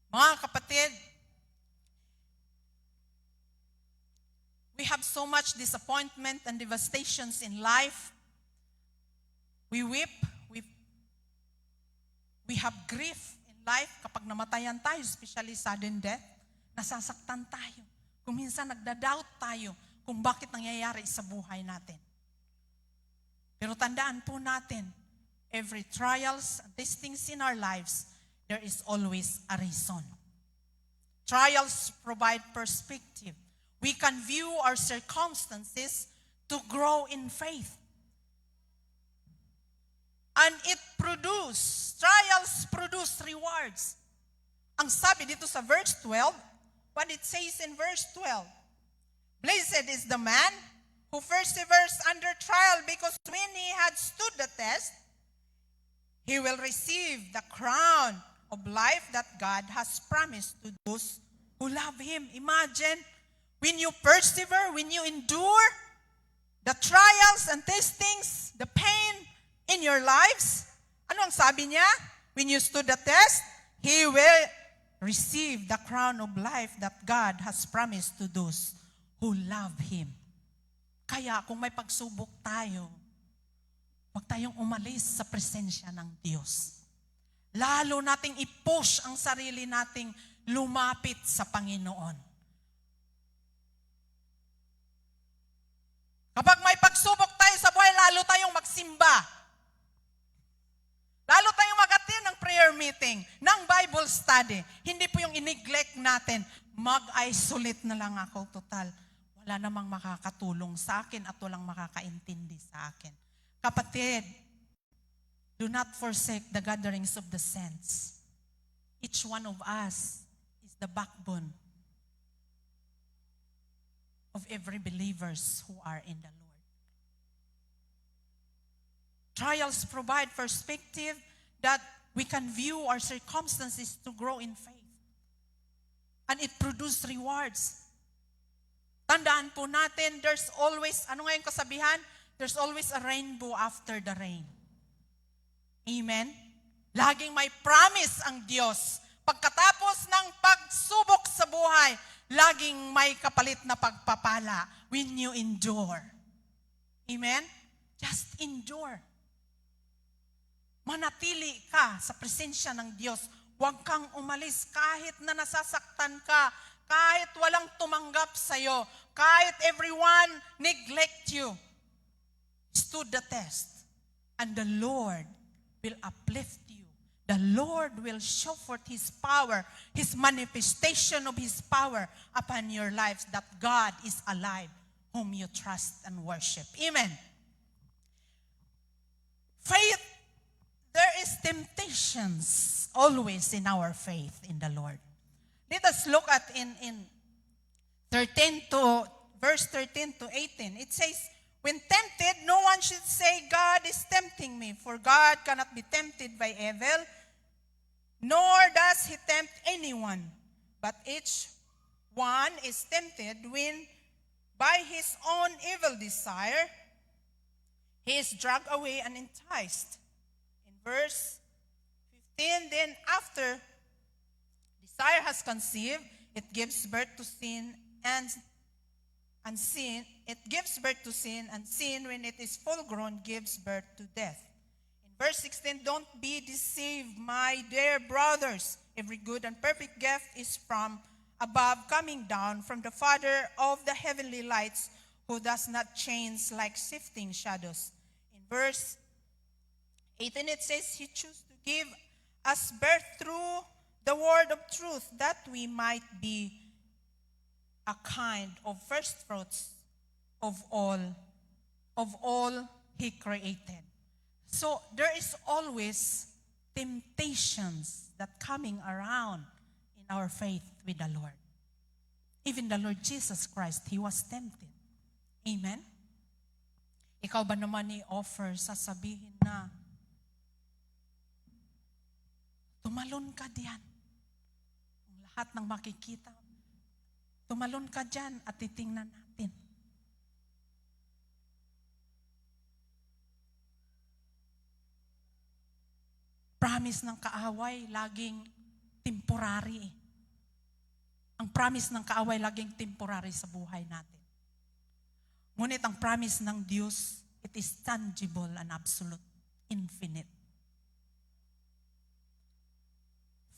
Mga kapatid, we have so much disappointment and devastations in life. We weep, we have grief in life kapag namatayan tayo, especially sudden death. Nasasaktan tayo. Kung minsan nagda-doubt tayo kung bakit nangyayari sa buhay natin. Pero tandaan po natin, every trials and testings in our lives, there is always a reason. Trials provide perspective. We can view our circumstances to grow in faith. And trials produce rewards. Ang sabi dito sa verse 12, what it says in verse 12, Blessed is the man who perseveres under trial, because when he had stood the test, he will receive the crown of life that God has promised to those who love Him. Imagine, when you persevere, when you endure the trials and testings, the pain in your lives, ano ang sabi niya? When you stood the test, he will receive the crown of life that God has promised to those who love Him. Kaya kung may pagsubok tayo, huwag tayong umalis sa presensya ng Diyos. Lalo nating i-push ang sarili nating lumapit sa Panginoon. Kapag may pagsubok tayo sa buhay, lalo tayong magsimba. Lalo tayong mag-attend ng prayer meeting, ng Bible study. Hindi po yung i-neglect natin, mag-isolate na lang ako total. Wala namang makakatulong sa akin at walang makakaintindi sa akin. Kapatid, do not forsake the gatherings of the saints. Each one of us is the backbone of every believers who are in the Lord. Trials provide perspective that we can view our circumstances to grow in faith. And it produces rewards. Tandaan po natin, there's always, ano ngayon kasabihan? There's always a rainbow after the rain. Amen? Laging may promise ang Diyos. Pagkatapos ng pagsubok sa buhay, laging may kapalit na pagpapala when you endure. Amen? Just endure. Manatili ka sa presensya ng Diyos. Huwag kang umalis kahit na nasasaktan ka, kahit walang tumanggap sa'yo, kahit everyone neglect you. Stood the test, and the Lord will uplift you. The Lord will show forth His power, His manifestation of His power upon your lives, that God is alive, whom you trust and worship. Amen. Faith, there is temptations always in our faith in the Lord. Let us look at in verse 13 to 18. It says, when tempted, no one should say, God is tempting me, for God cannot be tempted by evil, nor does He tempt anyone. But each one is tempted when by his own evil desire he is dragged away and enticed. In verse 15, then after desire has conceived, it gives birth to sin, and sin, it gives birth to sin, and sin, when it is full grown, gives birth to death. In verse 16, don't be deceived, my dear brothers. Every good and perfect gift is from above, coming down from the Father of the heavenly lights, who does not change like shifting shadows. In verse 18, it says, he chose to give us birth through the word of truth, that we might be a kind of first fruits of all he created. So there is always temptations that coming around in our faith with the Lord. Even the Lord Jesus Christ, he was tempted. Amen? Ikaw ba naman i-offer, sasabihin na, tumalon ka diyan. Ang lahat ng makikita, tumalon ka diyan at titingnan natin. Promise ng kaaway, laging temporary. Ang promise ng kaaway, laging temporary sa buhay natin. Ngunit ang promise ng Diyos, it is tangible and absolute, infinite.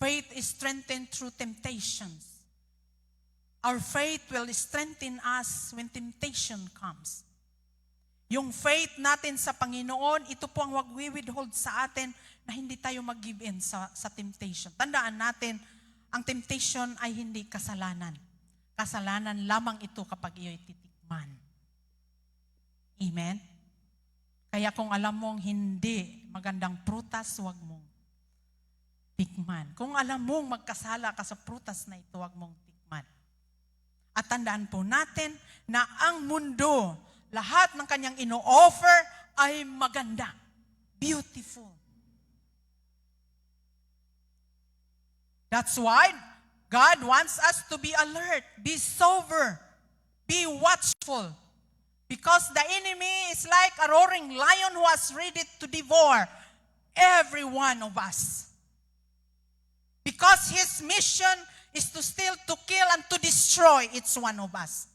Faith is strengthened through temptations. Our faith will strengthen us when temptation comes. Yung faith natin sa Panginoon, ito po ang wag-withhold sa atin na hindi tayo mag-give in sa temptation. Tandaan natin, ang temptation ay hindi kasalanan. Kasalanan lamang ito kapag iyo'y titikman. Amen? Kaya kung alam mong hindi magandang prutas, huwag mong tikman. Kung alam mong magkasala ka sa prutas na ito, huwag mong tikman. At tandaan po natin na ang mundo, lahat ng kanyang ino-offer ay maganda. Beautiful. That's why God wants us to be alert, be sober, be watchful. Because the enemy is like a roaring lion who is ready to devour every one of us. Because his mission is to steal, to kill, and to destroy each one of us.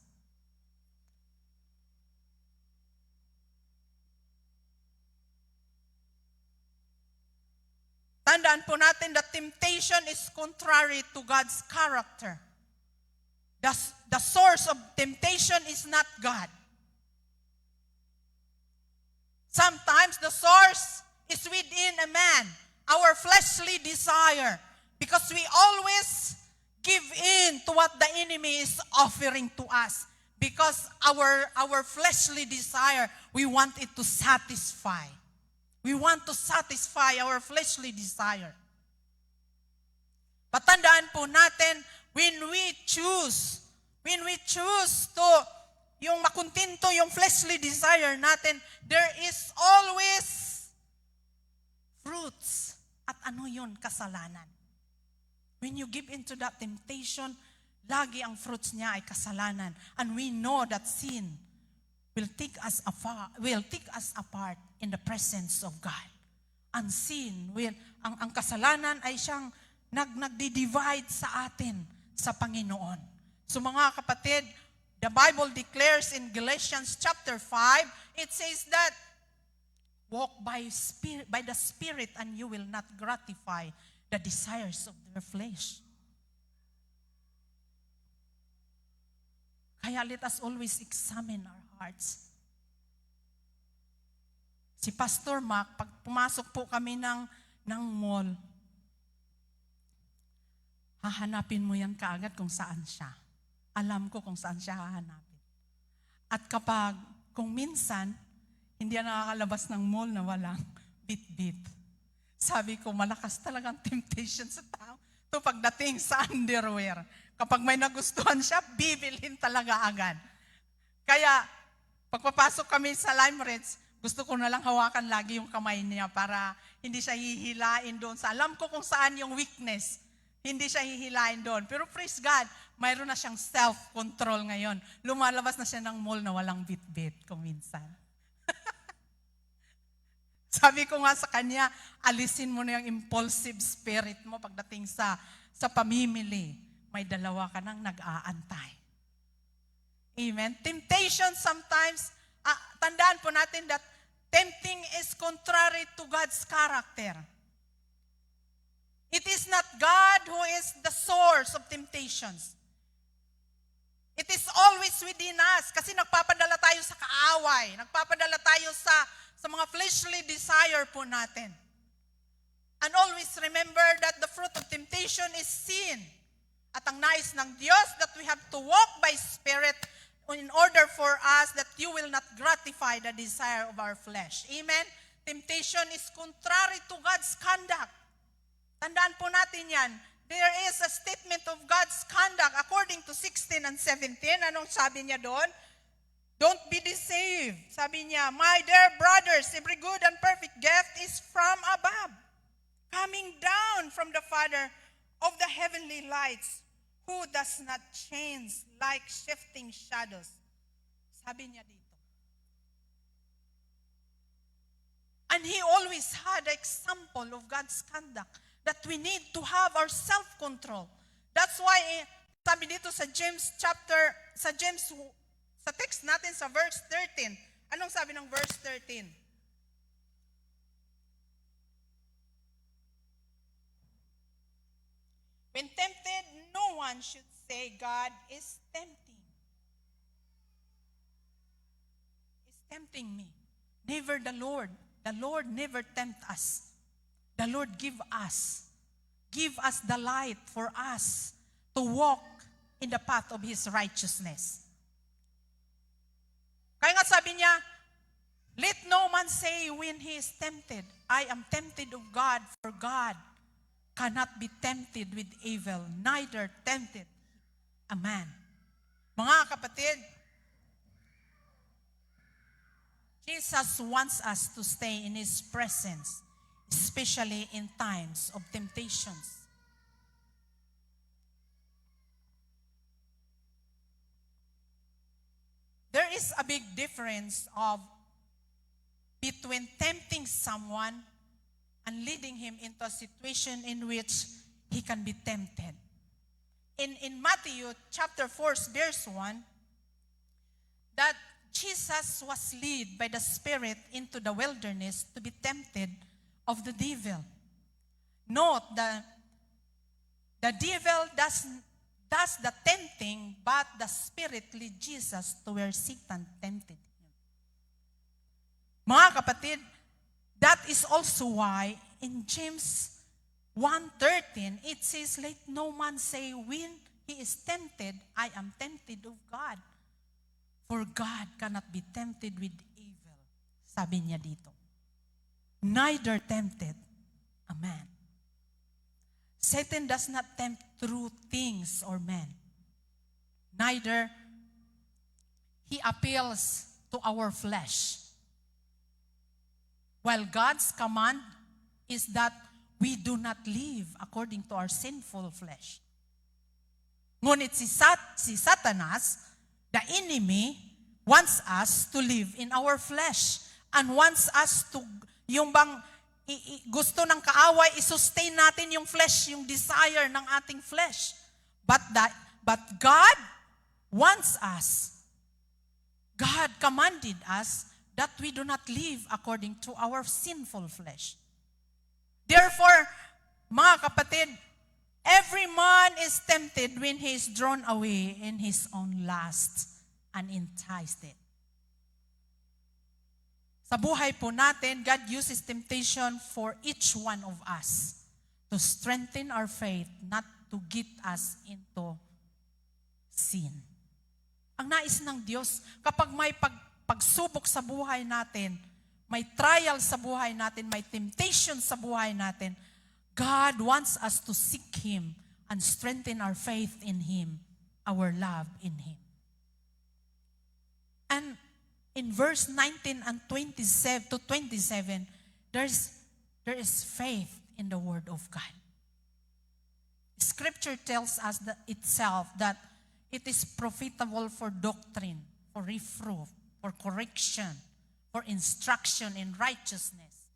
Tandaan po natin that temptation is contrary to God's character. The source of temptation is not God. Sometimes the source is within a man, our fleshly desire, because we always give in to what the enemy is offering to us. Because our fleshly desire, we want it to satisfy. We want to satisfy our fleshly desire. Patandaan po natin, when we choose to yung makuntinto yung fleshly desire natin, there is always fruits. At ano yun? Kasalanan. When you give into that temptation, lagi ang fruits niya ay kasalanan. And we know that sin will take us apart in the presence of God. Ang sin, ang kasalanan ay siyang nagdi-divide sa atin sa Panginoon. So mga kapatid, the Bible declares in Galatians chapter 5, it says that, walk by the Spirit and you will not gratify the desires of their flesh. Kaya let us always examine our hearts. Si Pastor Mac, pag pumasok po kami ng mall, hahanapin mo yan kaagad kung saan siya. Alam ko kung saan siya hahanapin. At kung minsan, hindi yan nakakalabas ng mall na walang bit-bit. Sabi ko, malakas talagang temptation sa tao. Ito pagdating sa underwear. Kapag may nagustuhan siya, bibilhin talaga agad. Kaya, pagpapasok kami sa Limerence, gusto ko na lang hawakan lagi yung kamay niya para hindi siya hihilain doon. Alam ko kung saan yung weakness. Hindi siya hihilain doon. Pero praise God, mayroon na siyang self-control ngayon. Lumalabas na siya ng mall na walang bit-bit kung minsan. Sabi ko nga sa kanya, alisin mo na yung impulsive spirit mo pagdating sa pamimili. May dalawa ka nang nag-aantay. Amen. Temptation sometimes, tandaan po natin that tempting is contrary to God's character. It is not God who is the source of temptations. It is always within us kasi nagpapadala tayo sa kaaway. Nagpapadala tayo sa mga fleshly desire po natin. And always remember that the fruit of temptation is sin. At ang nais ng Diyos that we have to walk by Spirit in order for us that you will not gratify the desire of our flesh. Amen? Temptation is contrary to God's conduct. Tandaan po natin yan. There is a statement of God's conduct according to 16 and 17. Anong sabi niya doon? Don't be deceived. Sabi niya, my dear brothers, every good and perfect gift is from above, coming down from the Father of the heavenly lights, who does not change like shifting shadows. Sabi niya dito. And he always had an example of God's conduct that we need to have our self-control. That's why, sabi dito sa sa text natin sa verse 13. Anong sabi ng verse 13? When tempted, no one should say God is tempting. Is tempting me. Never the Lord. The Lord never tempt us. The Lord give us the light for us to walk in the path of His righteousness. Kaya nga sabi niya, let no man say when he is tempted, I am tempted of God, for God cannot be tempted with evil, neither tempted a man. Mga kapatid, Jesus wants us to stay in His presence, especially in times of temptations. There is a big difference between tempting someone and leading him into a situation in which he can be tempted. In Matthew chapter 4, verse 1, that Jesus was led by the Spirit into the wilderness to be tempted of the devil. Note that the devil does the tempting, but the Spirit lead Jesus to where Satan tempted him. Mga kapatid, that is also why in James 1:13, it says, let no man say when he is tempted, I am tempted of God. For God cannot be tempted with evil. Sabi niya dito. Neither tempted a man. Satan does not tempt through things or men. Neither he appeals to our flesh. While God's command is that we do not live according to our sinful flesh. Ngunit si Satanas, the enemy, wants us to live in our flesh and wants us to, yung bang gusto ng kaaway, i-sustain natin yung flesh, yung desire ng ating flesh. But God wants us. God commanded us that we do not live according to our sinful flesh. Therefore, mga kapatid, every man is tempted when he is drawn away in his own lust and enticed it. Sa buhay po natin, God uses temptation for each one of us to strengthen our faith, not to get us into sin. Ang nais ng Diyos, kapag may pagsubok sa buhay natin, may trial sa buhay natin, may temptation sa buhay natin, God wants us to seek Him and strengthen our faith in Him, our love in Him. And in verse 19 and 27 to 27, there is faith in the Word of God. Scripture tells us that itself that it is profitable for doctrine, for reproof, for correction, for instruction in righteousness,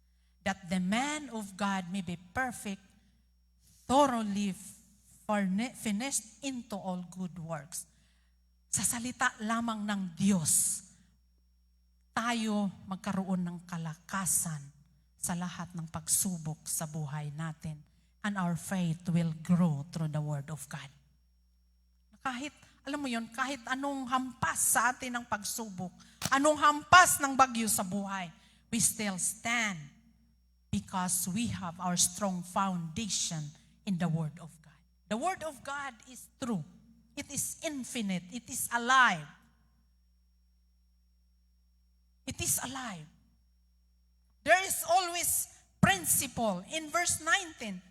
that the man of God may be perfect, thoroughly finished into all good works. Sa salita lamang ng Diyos, tayo magkaroon ng kalakasan sa lahat ng pagsubok sa buhay natin. And our faith will grow through the Word of God. Kahit, alam mo yun, kahit anong hampas sa atin ng pagsubok, anong hampas ng bagyo sa buhay, we still stand because we have our strong foundation in the Word of God. The Word of God is true. It is infinite. It is alive. It is alive. There is always principle. In verse 19,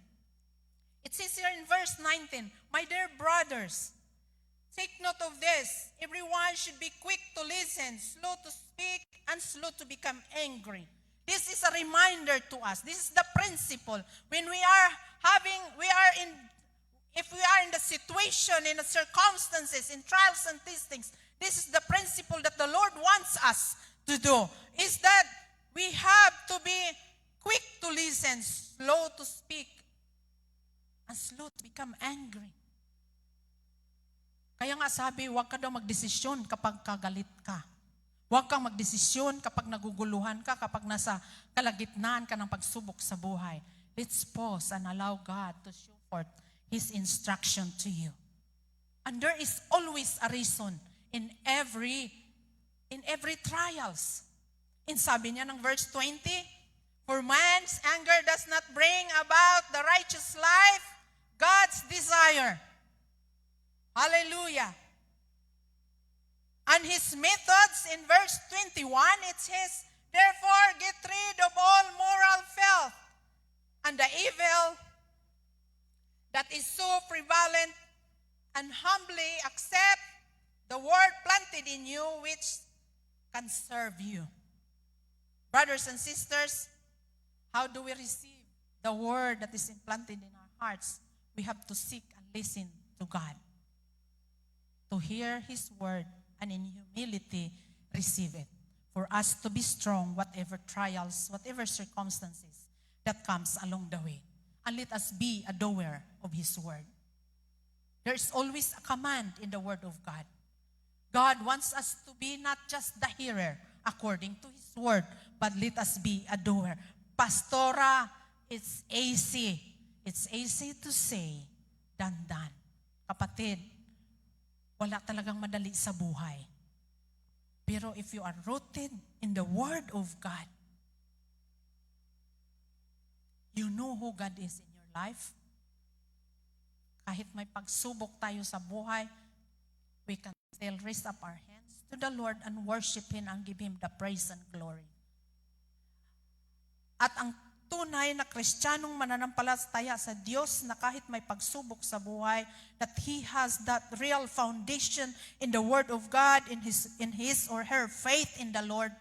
it says here in verse 19, my dear brothers, take note of this. Everyone should be quick to listen, slow to speak, and slow to become angry. This is a reminder to us. This is the principle. When if we are in the situation, in the circumstances, in trials and testings, this is the principle that the Lord wants us to do. Is that we have to be quick to listen, slow to speak, and slow to become angry. Kaya nga sabi, huwag ka daw magdesisyon kapag kagalit ka. Huwag kang magdesisyon kapag naguguluhan ka, kapag nasa kalagitnaan ka ng pagsubok sa buhay. Let's pause and allow God to show forth His instruction to you. And there is always a reason in every trials. In sabi niya ng verse 20, for man's anger does not bring about the righteous life, God's desire. Hallelujah. And his methods in verse 21, it says, therefore get rid of all moral filth and the evil that is so prevalent, and humbly accept the word planted in you which can serve you. Brothers and sisters, how do we receive the word that is implanted in our hearts? We have to seek and listen to God, to hear His word, and in humility receive it, for us to be strong, whatever trials, whatever circumstances that comes along the way. And let us be a doer of His word. There is always a command in the word of God. God wants us to be not just the hearer according to His word, but let us be a doer. Pastora, it's easy. It's easy to say than done. Kapatid, wala talagang madali sa buhay. Pero if you are rooted in the Word of God, you know who God is in your life. Kahit may pagsubok tayo sa buhay, we can still raise up our hands to the Lord and worship Him and give Him the praise and glory. At ang tunay na Kristiyanong mananampalataya sa Diyos na kahit may pagsubok sa buhay, that he has that real foundation in the Word of God, in his or her faith in the Lord.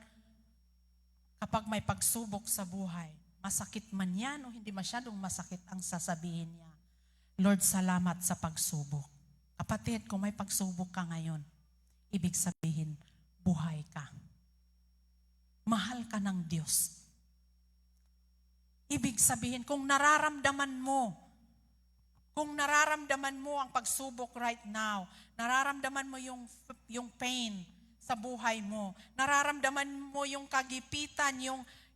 Kapag may pagsubok sa buhay, masakit man yan o hindi masyadong masakit, ang sasabihin niya, Lord, salamat sa pagsubok. Kapatid, kung may pagsubok ka ngayon, ibig sabihin, buhay ka. Mahal ka ng Diyos. Ibig sabihin, kung nararamdaman mo ang pagsubok right now, nararamdaman mo yung pain sa buhay mo, nararamdaman mo yung kagipitan,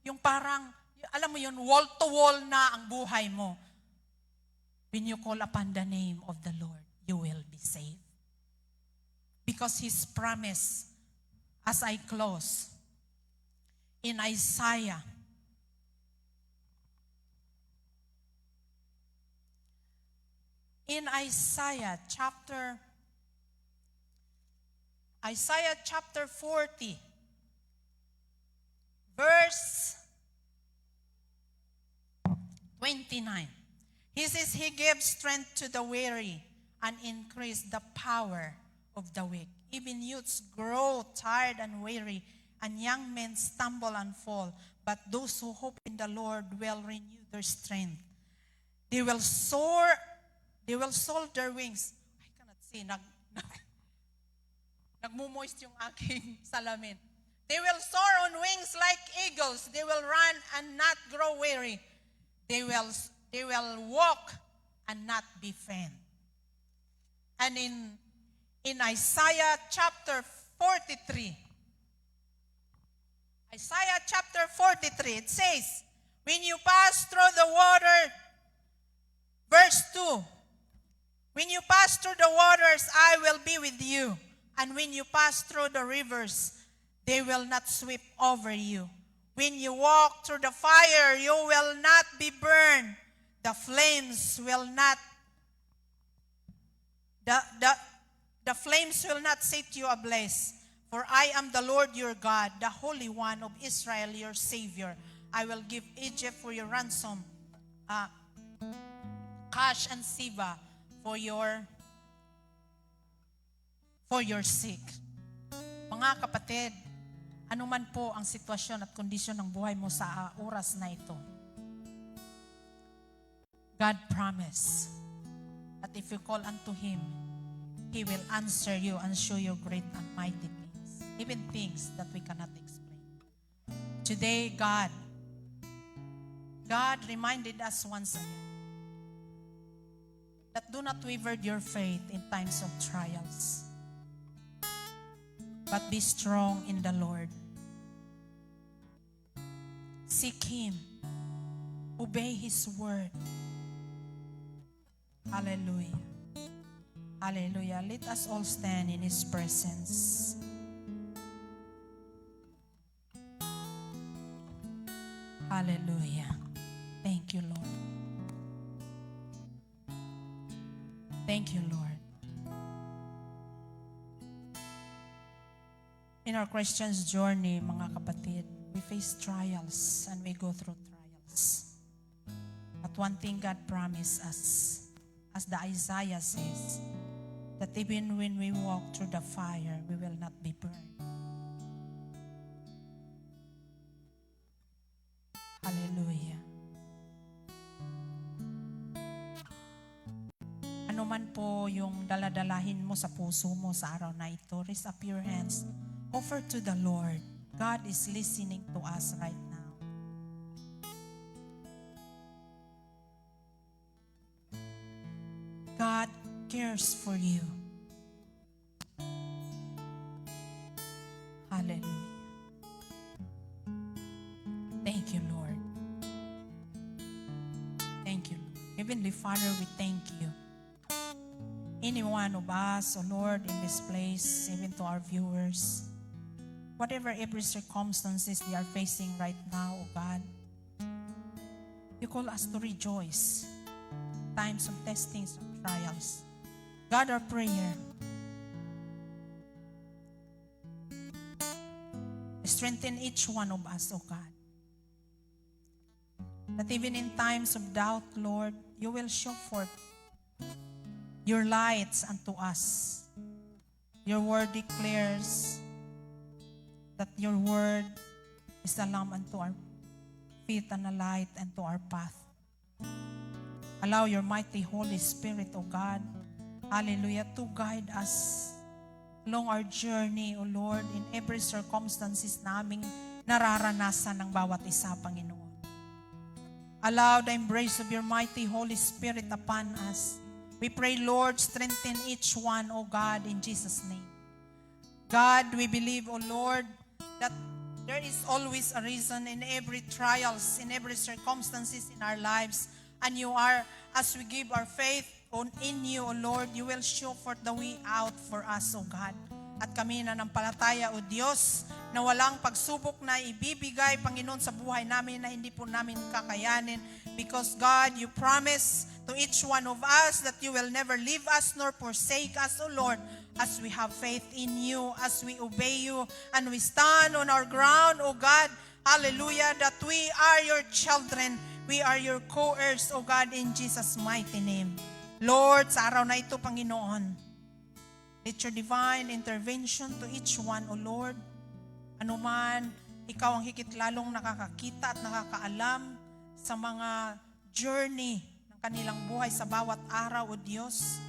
yung parang, alam mo yun, wall to wall na ang buhay mo. When you call upon the name of the Lord, you will be saved. Because His promise, as I close, in Isaiah chapter 40, verse 29. He says, He gives strength to the weary and increase the power of the weak. Even youths grow tired and weary, and young men stumble and fall. But those who hope in the Lord will renew their strength. They will soar They will sold their wings. I cannot see. Nagmumoist yung aking salamin. They will soar on wings like eagles. They will run and not grow weary. They will walk and not be faint. And in Isaiah chapter 43, Isaiah chapter 43, it says, when you pass through the water, verse 2, when you pass through the waters, I will be with you. And when you pass through the rivers, they will not sweep over you. When you walk through the fire, you will not be burned. The flames will not set you ablaze. For I am the Lord your God, the Holy One of Israel, your Savior. I will give Egypt for your ransom, Cush and Seba for your sake. Mga kapatid, anuman po ang sitwasyon at kondisyon ng buhay mo sa oras na ito, God promised that if you call unto Him, He will answer you and show you great and mighty things, even things that we cannot explain. Today, God reminded us once again that do not waver your faith in times of trials, but be strong in the Lord. Seek Him. Obey His word. Hallelujah. Hallelujah. Let us all stand in His presence. Hallelujah. Thank you, Lord. Thank you, Lord. In our Christian's journey, mga kapatid, we face trials and we go through trials. But one thing God promised us, as the Isaiah says, that even when we walk through the fire, we will not be burned. Hallelujah. Ano man po yung daladalahin mo sa puso mo sa araw na ito, raise up your hands. Offer to the Lord. God is listening to us right now. God cares for you. Hallelujah. Thank you, Lord. Thank you, Lord. Heavenly Father, we thank you. Any one of us, oh Lord, in this place, even to our viewers, whatever every circumstances they are facing right now, oh God, you call us to rejoice. Times of testings, of trials. God, our prayer, strengthen each one of us, oh God. That even in times of doubt, Lord, you will show forth your lights unto us. Your word declares that your word is a lamp unto our feet and a light unto our path. Allow your mighty Holy Spirit, O God, hallelujah, to guide us along our journey, O Lord, in every circumstances naming nararanasan ng bawat isa, Panginoon. Allow the embrace of your mighty Holy Spirit upon us. We pray, Lord, strengthen each one, O God, in Jesus' name. God, we believe, O Lord, that there is always a reason in every trials, in every circumstances in our lives. And you are, as we give our faith in you, O Lord, you will show forth the way out for us, O God. At kami nananampalataya, O Diyos, na walang pagsubok na ibibigay, Panginoon, sa buhay namin na hindi po namin kakayanin. Because, God, you promise to each one of us that you will never leave us nor forsake us, O Lord, as we have faith in you, as we obey you, and we stand on our ground, O God, hallelujah, that we are your children. We are your co-heirs, O God, in Jesus' mighty name. Lord, sa araw na ito, Panginoon, let your divine intervention to each one, O Lord. Anuman, ikaw ang higit lalong nakakakita at nakakaalam sa mga journey ng kanilang buhay sa bawat araw, O Diyos.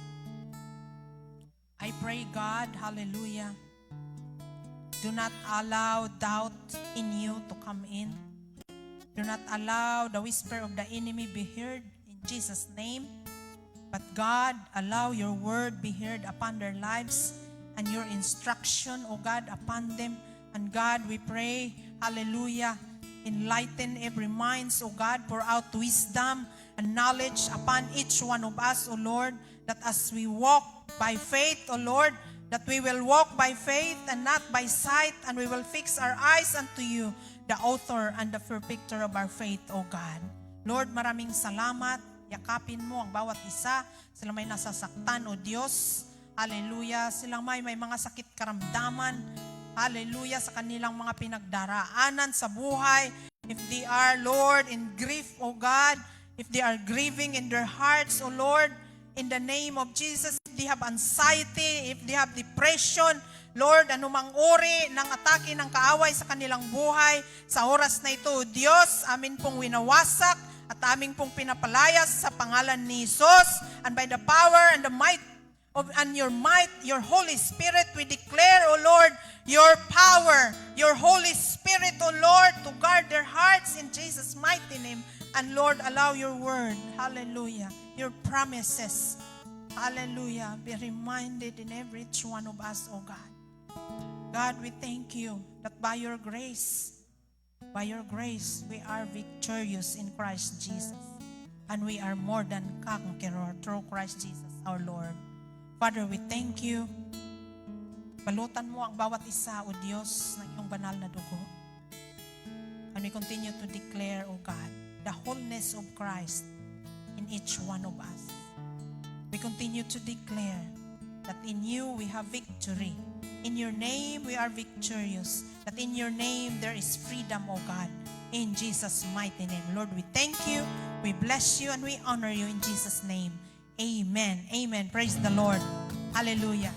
I pray, God, hallelujah, do not allow doubt in you to come in. Do not allow the whisper of the enemy be heard in Jesus' name. But God, allow your word be heard upon their lives and your instruction, O God, upon them. And God, we pray, hallelujah, enlighten every minds, O God, pour out wisdom and knowledge upon each one of us, O Lord, that as we walk by faith, O Lord, that we will walk by faith and not by sight, and we will fix our eyes unto you, the author and the perfecter of our faith, O God. Lord, maraming salamat. Yakapin mo ang bawat isa. Sila may nasasaktan, O Diyos. Hallelujah. Sila may mga sakit karamdaman. Hallelujah, sa kanilang mga pinagdaraanan sa buhay. If they are, Lord, in grief, O God, if they are grieving in their hearts, O Lord, in the name of Jesus, if they have anxiety, if they have depression, Lord, anumang uri ng atake ng kaaway sa kanilang buhay, sa oras na ito, O Diyos, amin pong winawasak at aming pong pinapalayas sa pangalan ni Jesus, and by the power and the might and your might, your Holy Spirit, we declare, O Lord, your power, your Holy Spirit, O Lord, to guard their hearts in Jesus' mighty name. And Lord, allow your word, hallelujah, your promises, hallelujah, be reminded in every each one of us, O God. God, we thank you that by your grace, we are victorious in Christ Jesus. And we are more than conqueror through Christ Jesus, our Lord. Father, we thank you. Balutan mo ang bawat isa, O Diyos, ng iyong banal na dugo. And we continue to declare, O God, the wholeness of Christ in each one of us. We continue to declare that in you we have victory. In your name we are victorious. That in your name there is freedom, O God. In Jesus' mighty name. Lord, we thank you, we bless you, and we honor you in Jesus' name. Amen. Amen. Praise the Lord. Hallelujah.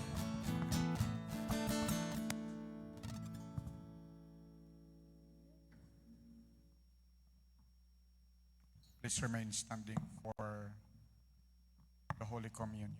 Please remain standing for the Holy Communion.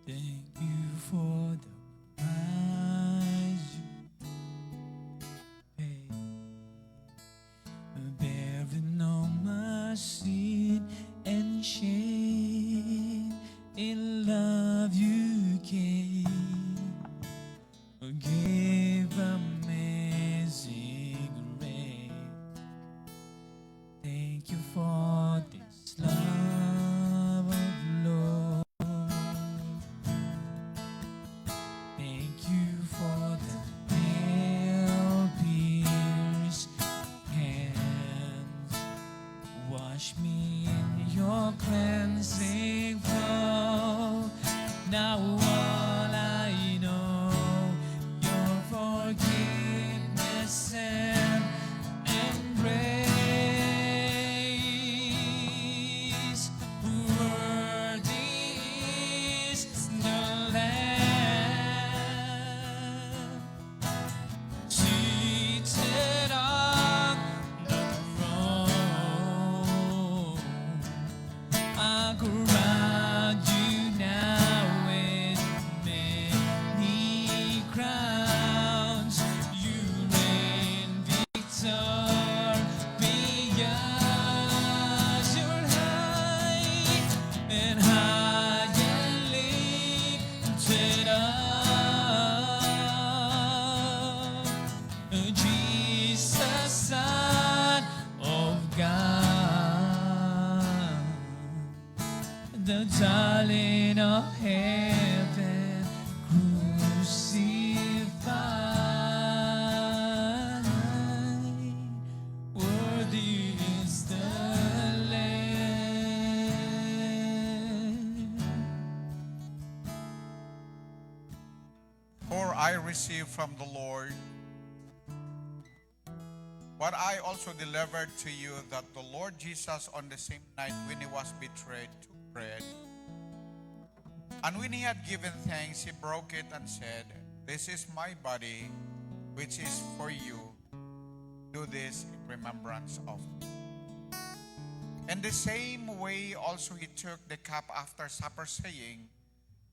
Thank you for the price you paid, bearing all my sin and shame. In love you came, gave amazing grace. Thank you for this love of Lord. Thank you for the nail-pierced hands. Wash me in your cleansing flow. Now all I know, your forgiveness and embrace. Worthy is the Lamb, seated on the throne. I crown you now with many crowns. You reign victorious. You're high and high and lifted up. Jesus, Son of God, the darling of heaven, crucified. Worthy is the Lamb. received from the Lord, what I also delivered to you, that the Lord Jesus on the same night when he was betrayed took bread. And when he had given thanks, he broke it and said, "This is my body, which is for you. Do this in remembrance of me." In the same way also he took the cup after supper, saying,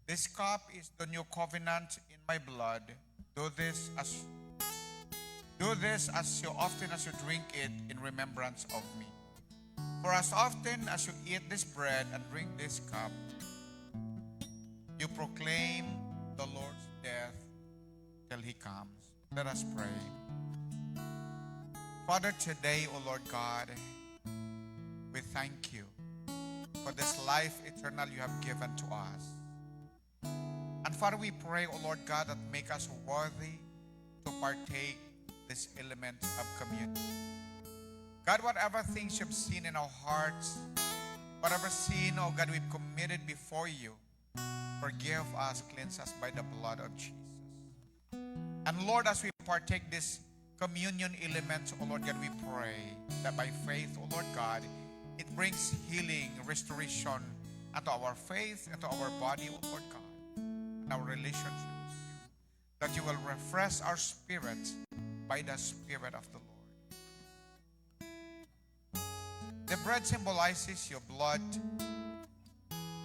"This cup is the new covenant in my blood. Do this as you often as you drink it in remembrance of me. For as often as you eat this bread and drink this cup, you proclaim the Lord's death till he comes." Let us pray. Father, today, O Lord God, we thank you for this life eternal you have given to us. And Father, we pray, O Lord God, that make us worthy to partake this element of communion. God, whatever things you've seen in our hearts, whatever sin, oh God, we've committed before you, forgive us, cleanse us by the blood of Jesus. And Lord, as we partake this communion elements, oh Lord God, we pray that by faith, oh Lord God, it brings healing, restoration unto our faith, and to our body, oh Lord God, and our relationship with you. That you will refresh our spirit by the Spirit of the Lord. The bread symbolizes your blood,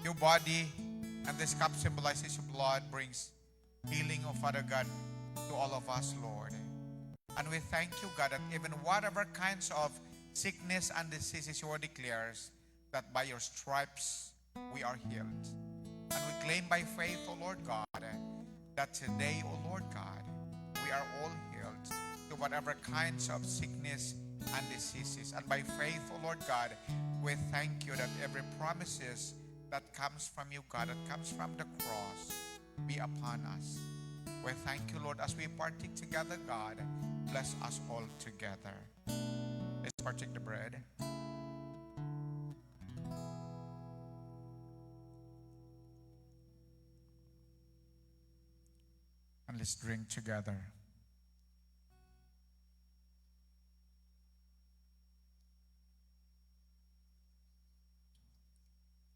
your body, and this cup symbolizes your blood, brings healing, oh Father God, to all of us, Lord. And we thank you, God, that even whatever kinds of sickness and diseases your word declares, that by your stripes we are healed. And we claim by faith, O Lord God, that today, O Lord God, we are all healed to whatever kinds of sickness and diseases. And by faith, O Lord God, we thank you that every promises that comes from you, God, that comes from the cross, be upon us. We thank you, Lord, as we partake together, God, bless us all together. Let's partake the bread. And let's drink together.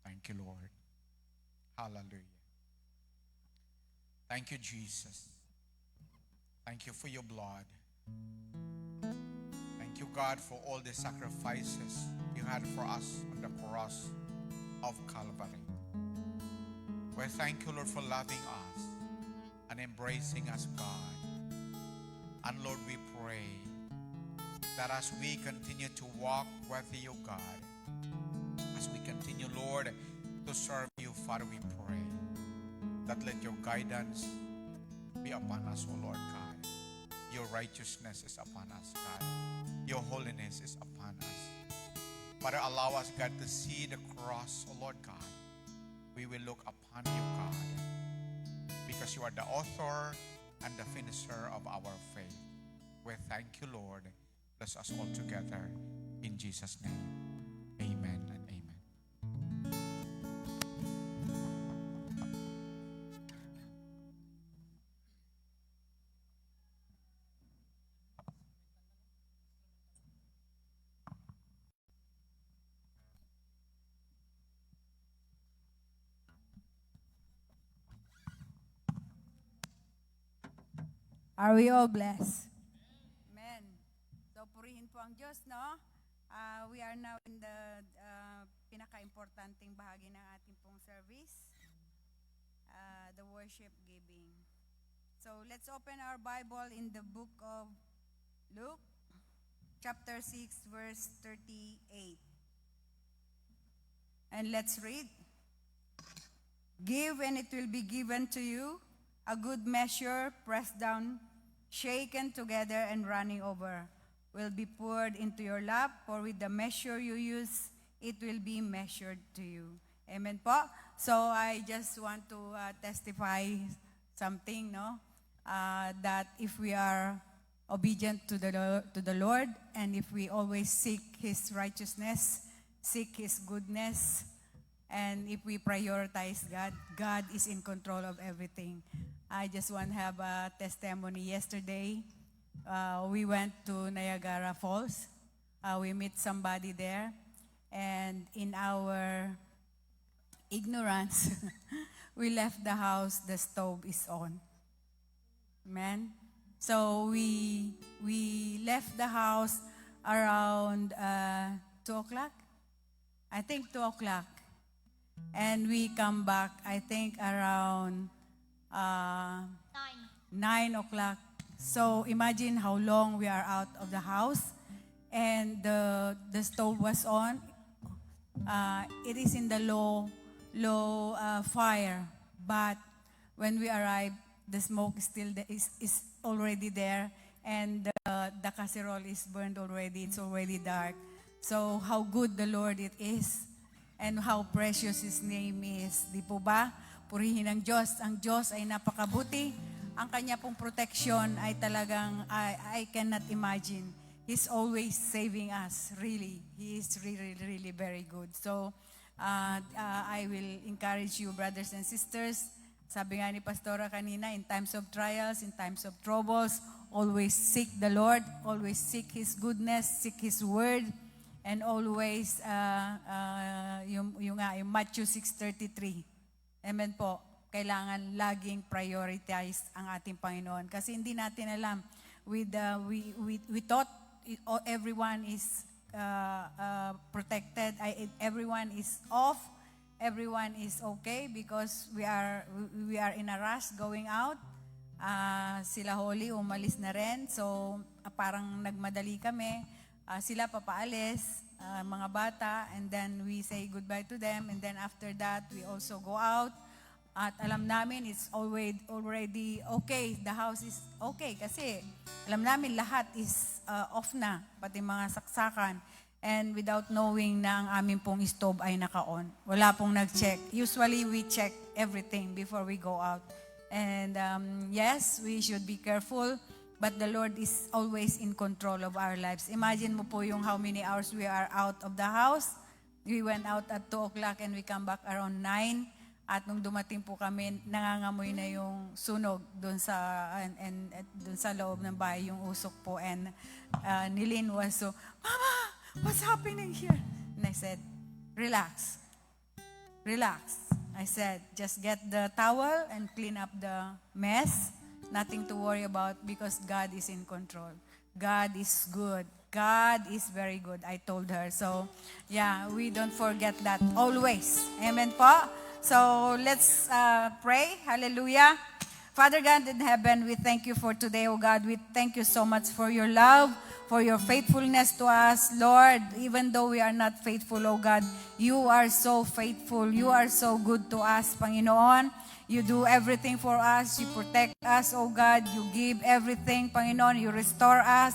Thank you, Lord. Hallelujah. Thank you, Jesus. Thank you for your blood. Thank you, God, for all the sacrifices you had for us on the cross of Calvary. We thank you, Lord, for loving us and embracing us, God. And Lord, we pray that as we continue to walk with you, God, as we continue, Lord, to serve you, Father, we pray that let your guidance be upon us, O Lord God. Your righteousness is upon us, God. Your holiness is upon us. Father, allow us, God, to see the cross, O Lord God. We will look upon you, God, because you are the author and the finisher of our faith. We thank you, Lord. Bless us all together. In Jesus' name, amen and amen. Are we all blessed? Amen. So, purihin po ang Diyos, no? We are now in the pinaka-importanting bahagi ng ating pong service, the worship giving. So, let's open our Bible in the book of Luke, chapter 6, verse 38. And let's read. "Give, and it will be given to you, a good measure, pressed down, shaken together, and running over, will be poured into your lap, for with the measure you use, it will be measured to you." Amen po. So I just want to testify something, no? That if we are obedient to the Lord, and if we always seek His righteousness, seek His goodness, and if we prioritize God, God is in control of everything. I just want to have a testimony. Yesterday, we went to Niagara Falls. We meet somebody there. And in our ignorance, we left the house, the stove is on. Amen? So we left the house around 2 o'clock. I think 2 o'clock. And we come back, I think, around 9 o'clock. So imagine how long we are out of the house. And the stove was on. It is in the low fire. But when we arrived, the smoke is still is already there. And the casserole is burned already. It's already dark. So how good the Lord it is. And how precious His name is. Di po ba? Purihin ang Diyos. Ang Diyos ay napakabuti. Ang Kanya pong protection ay talagang, I cannot imagine. He's always saving us, really. He is really, really very good. So, I will encourage you, brothers and sisters. Sabi nga ni Pastora kanina, in times of trials, in times of troubles, always seek the Lord, always seek His goodness, seek His word, and always, yung Matthew 6:33. Amen po. Kailangan laging prioritize ang ating Panginoon. Kasi hindi natin alam. We thought everyone is protected. Everyone is off. Everyone is okay because we are in a rush going out. Sila Holy umalis na rin. So parang nagmadali kami. Sila papaalis, mga bata, and then we say goodbye to them, and then after that, we also go out, at alam namin it's already okay, the house is okay, kasi alam namin lahat is off na, pati mga saksakan, and without knowing na ang aming pong stove ay naka-on. Wala pong nag-check. Usually, we check everything before we go out. And yes, we should be careful. But the Lord is always in control of our lives. Imagine mo po yung how many hours we are out of the house. We went out at 2 o'clock and we come back around 9. At nung dumating po kami, nangangamoy na yung sunog doon sa loob ng bahay, yung usok po. And Nilin was so, Mama, what's happening here? And I said, relax. Relax. I said, just get the towel and clean up the mess. Nothing to worry about because God is in control. God is good. God is very good, I told her. So, yeah, we don't forget that always. Amen po? So, let's pray. Hallelujah. Father God in heaven, we thank you for today, O God. We thank you so much for your love, for your faithfulness to us, Lord. Even though we are not faithful, O God, you are so faithful. You are so good to us, Panginoon. You do everything for us. You protect us, oh God. You give everything, Panginoon. You restore us.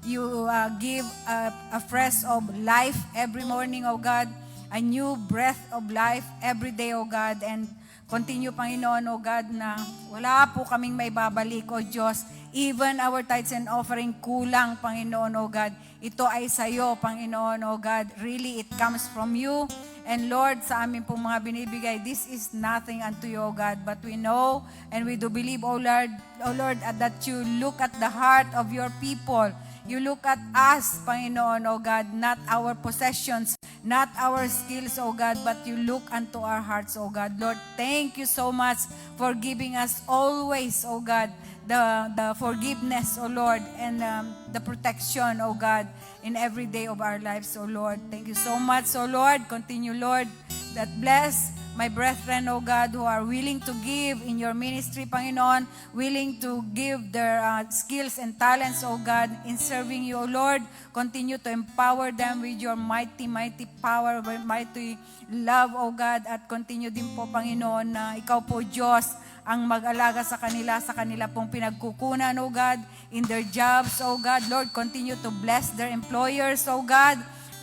You give a fresh of life every morning, oh God. A new breath of life every day, oh God. And continue, Panginoon, oh God, na wala po kaming may babalik, oh Diyos. Even our tithes and offering kulang, Panginoon, oh God. Ito ay sa'yo, Panginoon, oh God. Really, it comes from you. And Lord, sa amin pong mga binibigay, this is nothing unto you, O God. But we know and we do believe, O Lord, that you look at the heart of your people. You look at us, Panginoon, O God, not our possessions, not our skills, O God, but you look unto our hearts, O God. Lord, thank you so much for giving us always, O God, the forgiveness, O Lord, and the protection, O God, in every day of our lives, O Lord. Thank you so much, O Lord. Continue, Lord, that bless my brethren, O God, who are willing to give in your ministry, Panginoon, willing to give their skills and talents, O God, in serving you, O Lord. Continue to empower them with your mighty, mighty power, mighty love, O God, at continue din po, Panginoon, na ikaw po, Diyos, ang mag-alaga sa kanila pong pinagkukunan, O God, in their jobs, O God. Lord, continue to bless their employers, O God.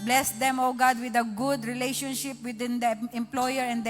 Bless them, O God, with a good relationship within the employer and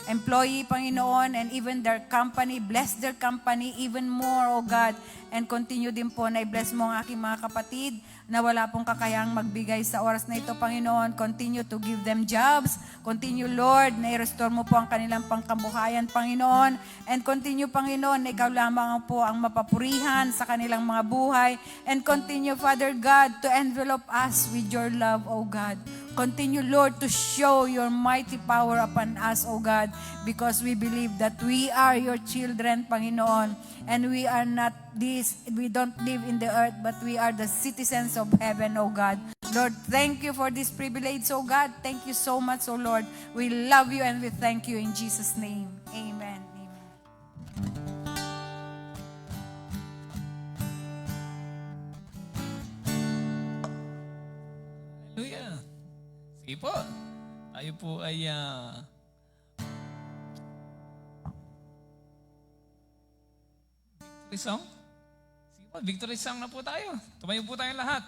employee, Panginoon, and even their company. Bless their company even more, O God. And continue din po na i-bless mo ang aking mga kapatid na wala pong kakayang magbigay sa oras na ito, Panginoon. Continue to give them jobs. Continue, Lord, na i-restore mo po ang kanilang pangkabuhayan, Panginoon. And continue, Panginoon, na ikaw lamang po ang mapapurihan sa kanilang mga buhay. And continue, Father God, to envelop us with your love, O God. Continue, Lord, to show your mighty power upon us, O God, because we believe that we are your children, Panginoon, and we are not we don't live in the earth, but we are the citizens of heaven, O God. Lord, thank you for this privilege, O God. Thank you so much, O Lord. We love you and we thank you in Jesus' name. Amen. Amen. Hallelujah. Sige po. Tayo po ay victory song. Sige po, victory song na po tayo. Tumayo po tayong lahat.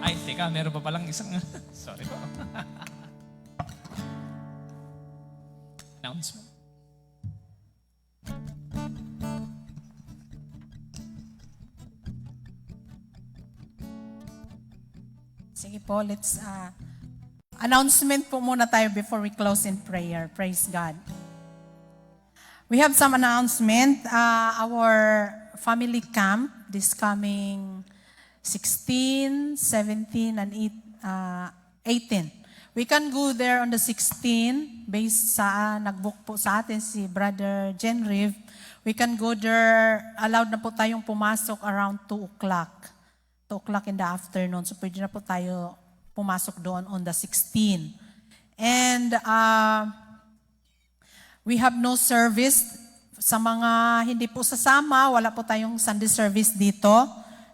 Ay, teka, meron pa palang isang... Sorry po. Announcement. Sige po, let's announcement po muna tayo before we close in prayer. Praise God. We have some announcement. Our family camp this coming 16, 17, and 18. We can go there on the 16 based sa nagbook po sa atin si Brother Jenriv. We can go there, allowed na po tayong pumasok around 2 o'clock. 2 o'clock in the afternoon. So pwede na po tayo pumasok doon on the 16. And we have no service. Sa mga hindi po sasama, wala po tayong Sunday service dito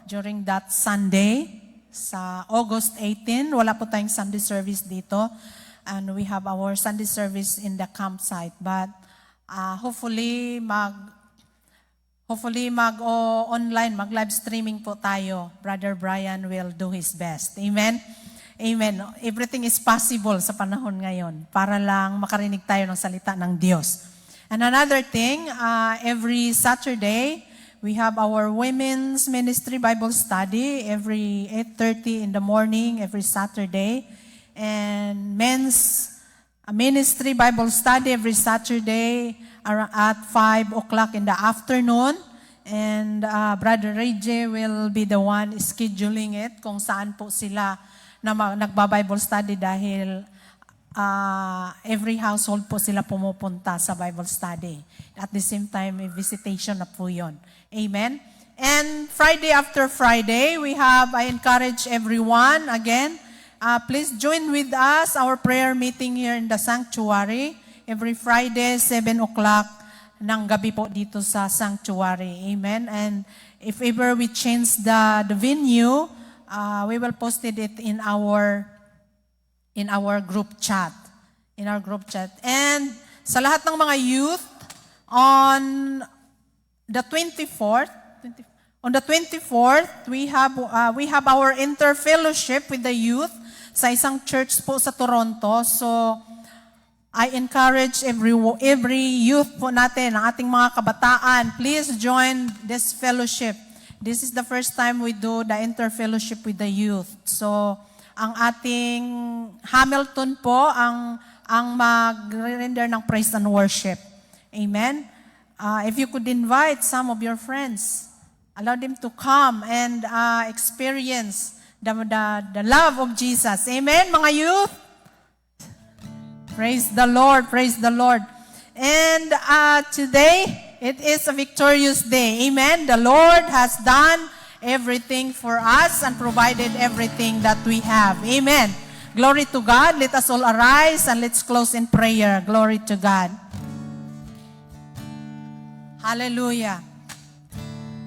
during that Sunday. Sa August 18, wala po tayong Sunday service dito. And we have our Sunday service in the campsite. But hopefully online, mag-live streaming po tayo. Brother Brian will do his best. Amen? Amen. Everything is possible sa panahon ngayon para lang makarinig tayo ng salita ng Diyos. And another thing, every Saturday, we have our Women's Ministry Bible Study every 8:30 in the morning, every Saturday. And Men's Ministry Bible Study every Saturday at 5 o'clock in the afternoon. And Brother Ray J will be the one scheduling it kung saan po sila na nagba-Bible study dahil every household po sila pumupunta sa Bible study. At the same time, may visitation na po yun. Amen? And Friday after Friday, I encourage everyone, again, please join with us, our prayer meeting here in the sanctuary. Every Friday, 7 o'clock ng gabi po dito sa sanctuary. Amen? And if ever we change the venue, we will post it in our group chat. In our group chat. And sa lahat ng mga youth, on the 24th, we have our interfellowship with the youth sa isang church po sa Toronto. So, I encourage every youth po natin, ang ating mga kabataan, please join this fellowship. This is the first time we do the interfellowship with the youth. So, ang ating Hamilton po ang mag-render ng praise and worship. Amen? If you could invite some of your friends, allow them to come and experience the love of Jesus. Amen, mga youth? Praise the Lord, praise the Lord. And today, it is a victorious day. Amen? The Lord has done everything for us and provided everything that we have. Amen. Glory to God. Let us all arise and let's close in prayer. Glory to God. Hallelujah.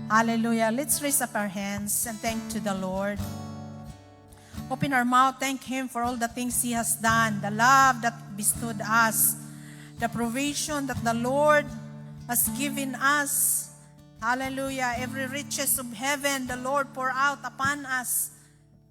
Hallelujah. Let's raise up our hands and thank to the Lord. Open our mouth, thank Him for all the things He has done, the love that bestowed us, the provision that the Lord has given us. Hallelujah. Every riches of heaven, the Lord pour out upon us.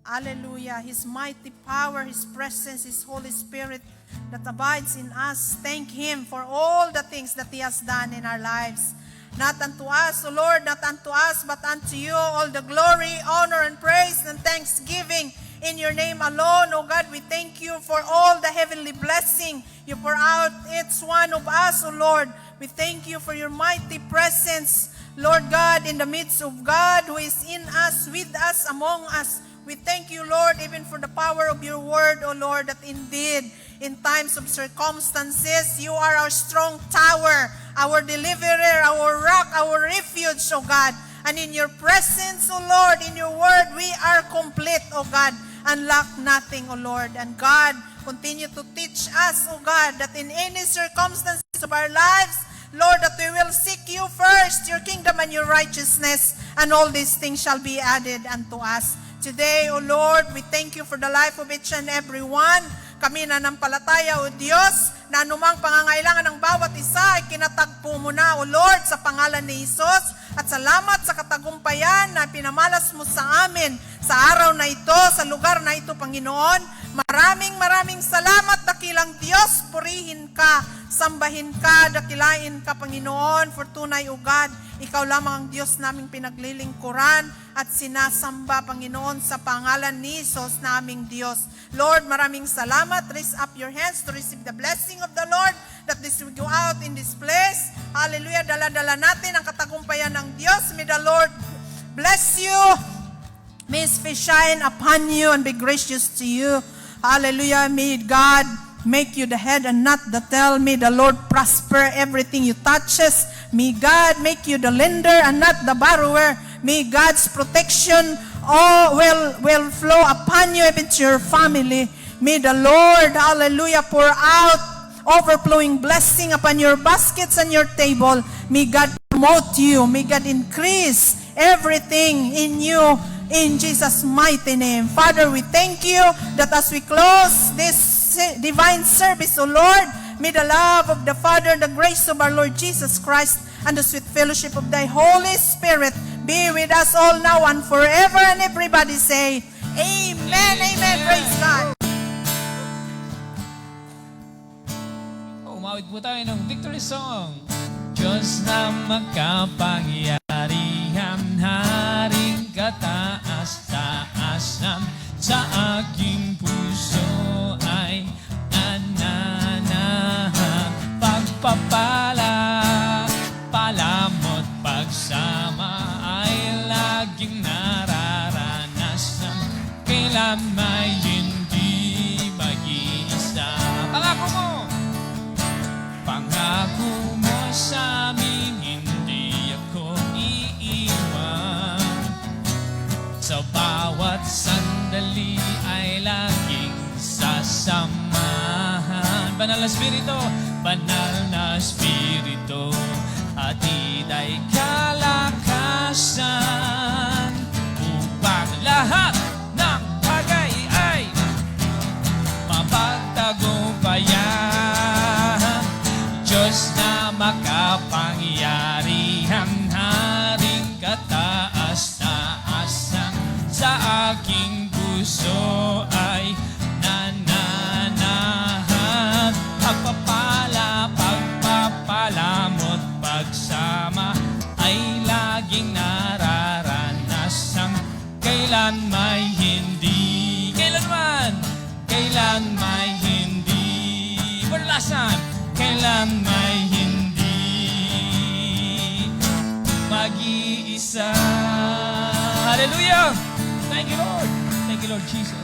Hallelujah. His mighty power, His presence, His Holy Spirit that abides in us. Thank Him for all the things that He has done in our lives. Not unto us, O Lord, not unto us, but unto you all the glory, honor, and praise, and thanksgiving in your name alone. O God, we thank you for all the heavenly blessing you pour out each one of us, O Lord. We thank you for your mighty presence, Lord God, in the midst of God who is in us, with us, among us. We thank you, Lord, even for the power of your word, O Lord, that indeed, in times of circumstances, you are our strong tower, our deliverer, our rock, our refuge, O God. And in your presence, O Lord, in your word, we are complete, O God, and lack nothing, O Lord. And God, continue to teach us, O God, that in any circumstances of our lives, Lord, that we will seek you first, your kingdom and your righteousness, and all these things shall be added unto us. Today, O Lord, we thank you for the life of each and every one. Kami nanampalataya, O Diyos, na anumang pangangailangan ng bawat isa ay kinatagpo mo na, O Lord, sa pangalan ni Jesus. At salamat sa katagumpayan na pinamalas mo sa amin sa araw na ito, sa lugar na ito, Panginoon. Maraming salamat, dakilang Diyos. Purihin ka, sambahin ka, dakilain ka, Panginoon. For tunay, O God, ikaw lamang ang Diyos naming pinaglilingkuran at sinasamba, Panginoon, sa pangalan ni Jesus naming Diyos. Lord, maraming salamat. Raise up your hands to receive the blessing of the Lord that this will go out in this place. Hallelujah. Dala-dala natin ang katagumpayan ng Diyos. May the Lord bless you. May His face shine upon you and be gracious to you. Hallelujah. May God make you the head and not the tail. May the Lord prosper everything you touches. May God make you the lender and not the borrower. May God's protection will flow upon you, even to your family. May the Lord, hallelujah, pour out overflowing blessing upon your baskets and your table. May God promote you. May God increase everything in you. In Jesus' mighty name. Father, we thank you that as we close this divine service, O Lord, may the love of the Father, the grace of our Lord Jesus Christ, and the sweet fellowship of thy Holy Spirit be with us all now and forever. And everybody say, Amen, Amen. Praise God. Umawit po tayo ng victory song. Diyos na magkapangyarihan, haring kataas-taasan, sa aking puso ay nananahan. Pagpapala, palamot, pagsama ay laging nararanasan. Kailan may hindi mag-iisa. Pangako mo! Pangako mo sa amin, hindi ako iiwan. Sa bawat sandali ay laging sasamahan. Banal na Espiritu, Banal na Espiritu, hatid ay kalakasan upang lahat ng bagay ay mapagtagumpayan. Diyos na makapangyarihan, haring kataas-taasan, sa aking puso ay nananahan. Pagpapalamot, pagsama ay laging nararanasan. Kailan may hindi, kailanman hindi, walasan, kailan may hindi mag-iisa. Hallelujah! Thank you, Lord. Thank you, Lord Jesus.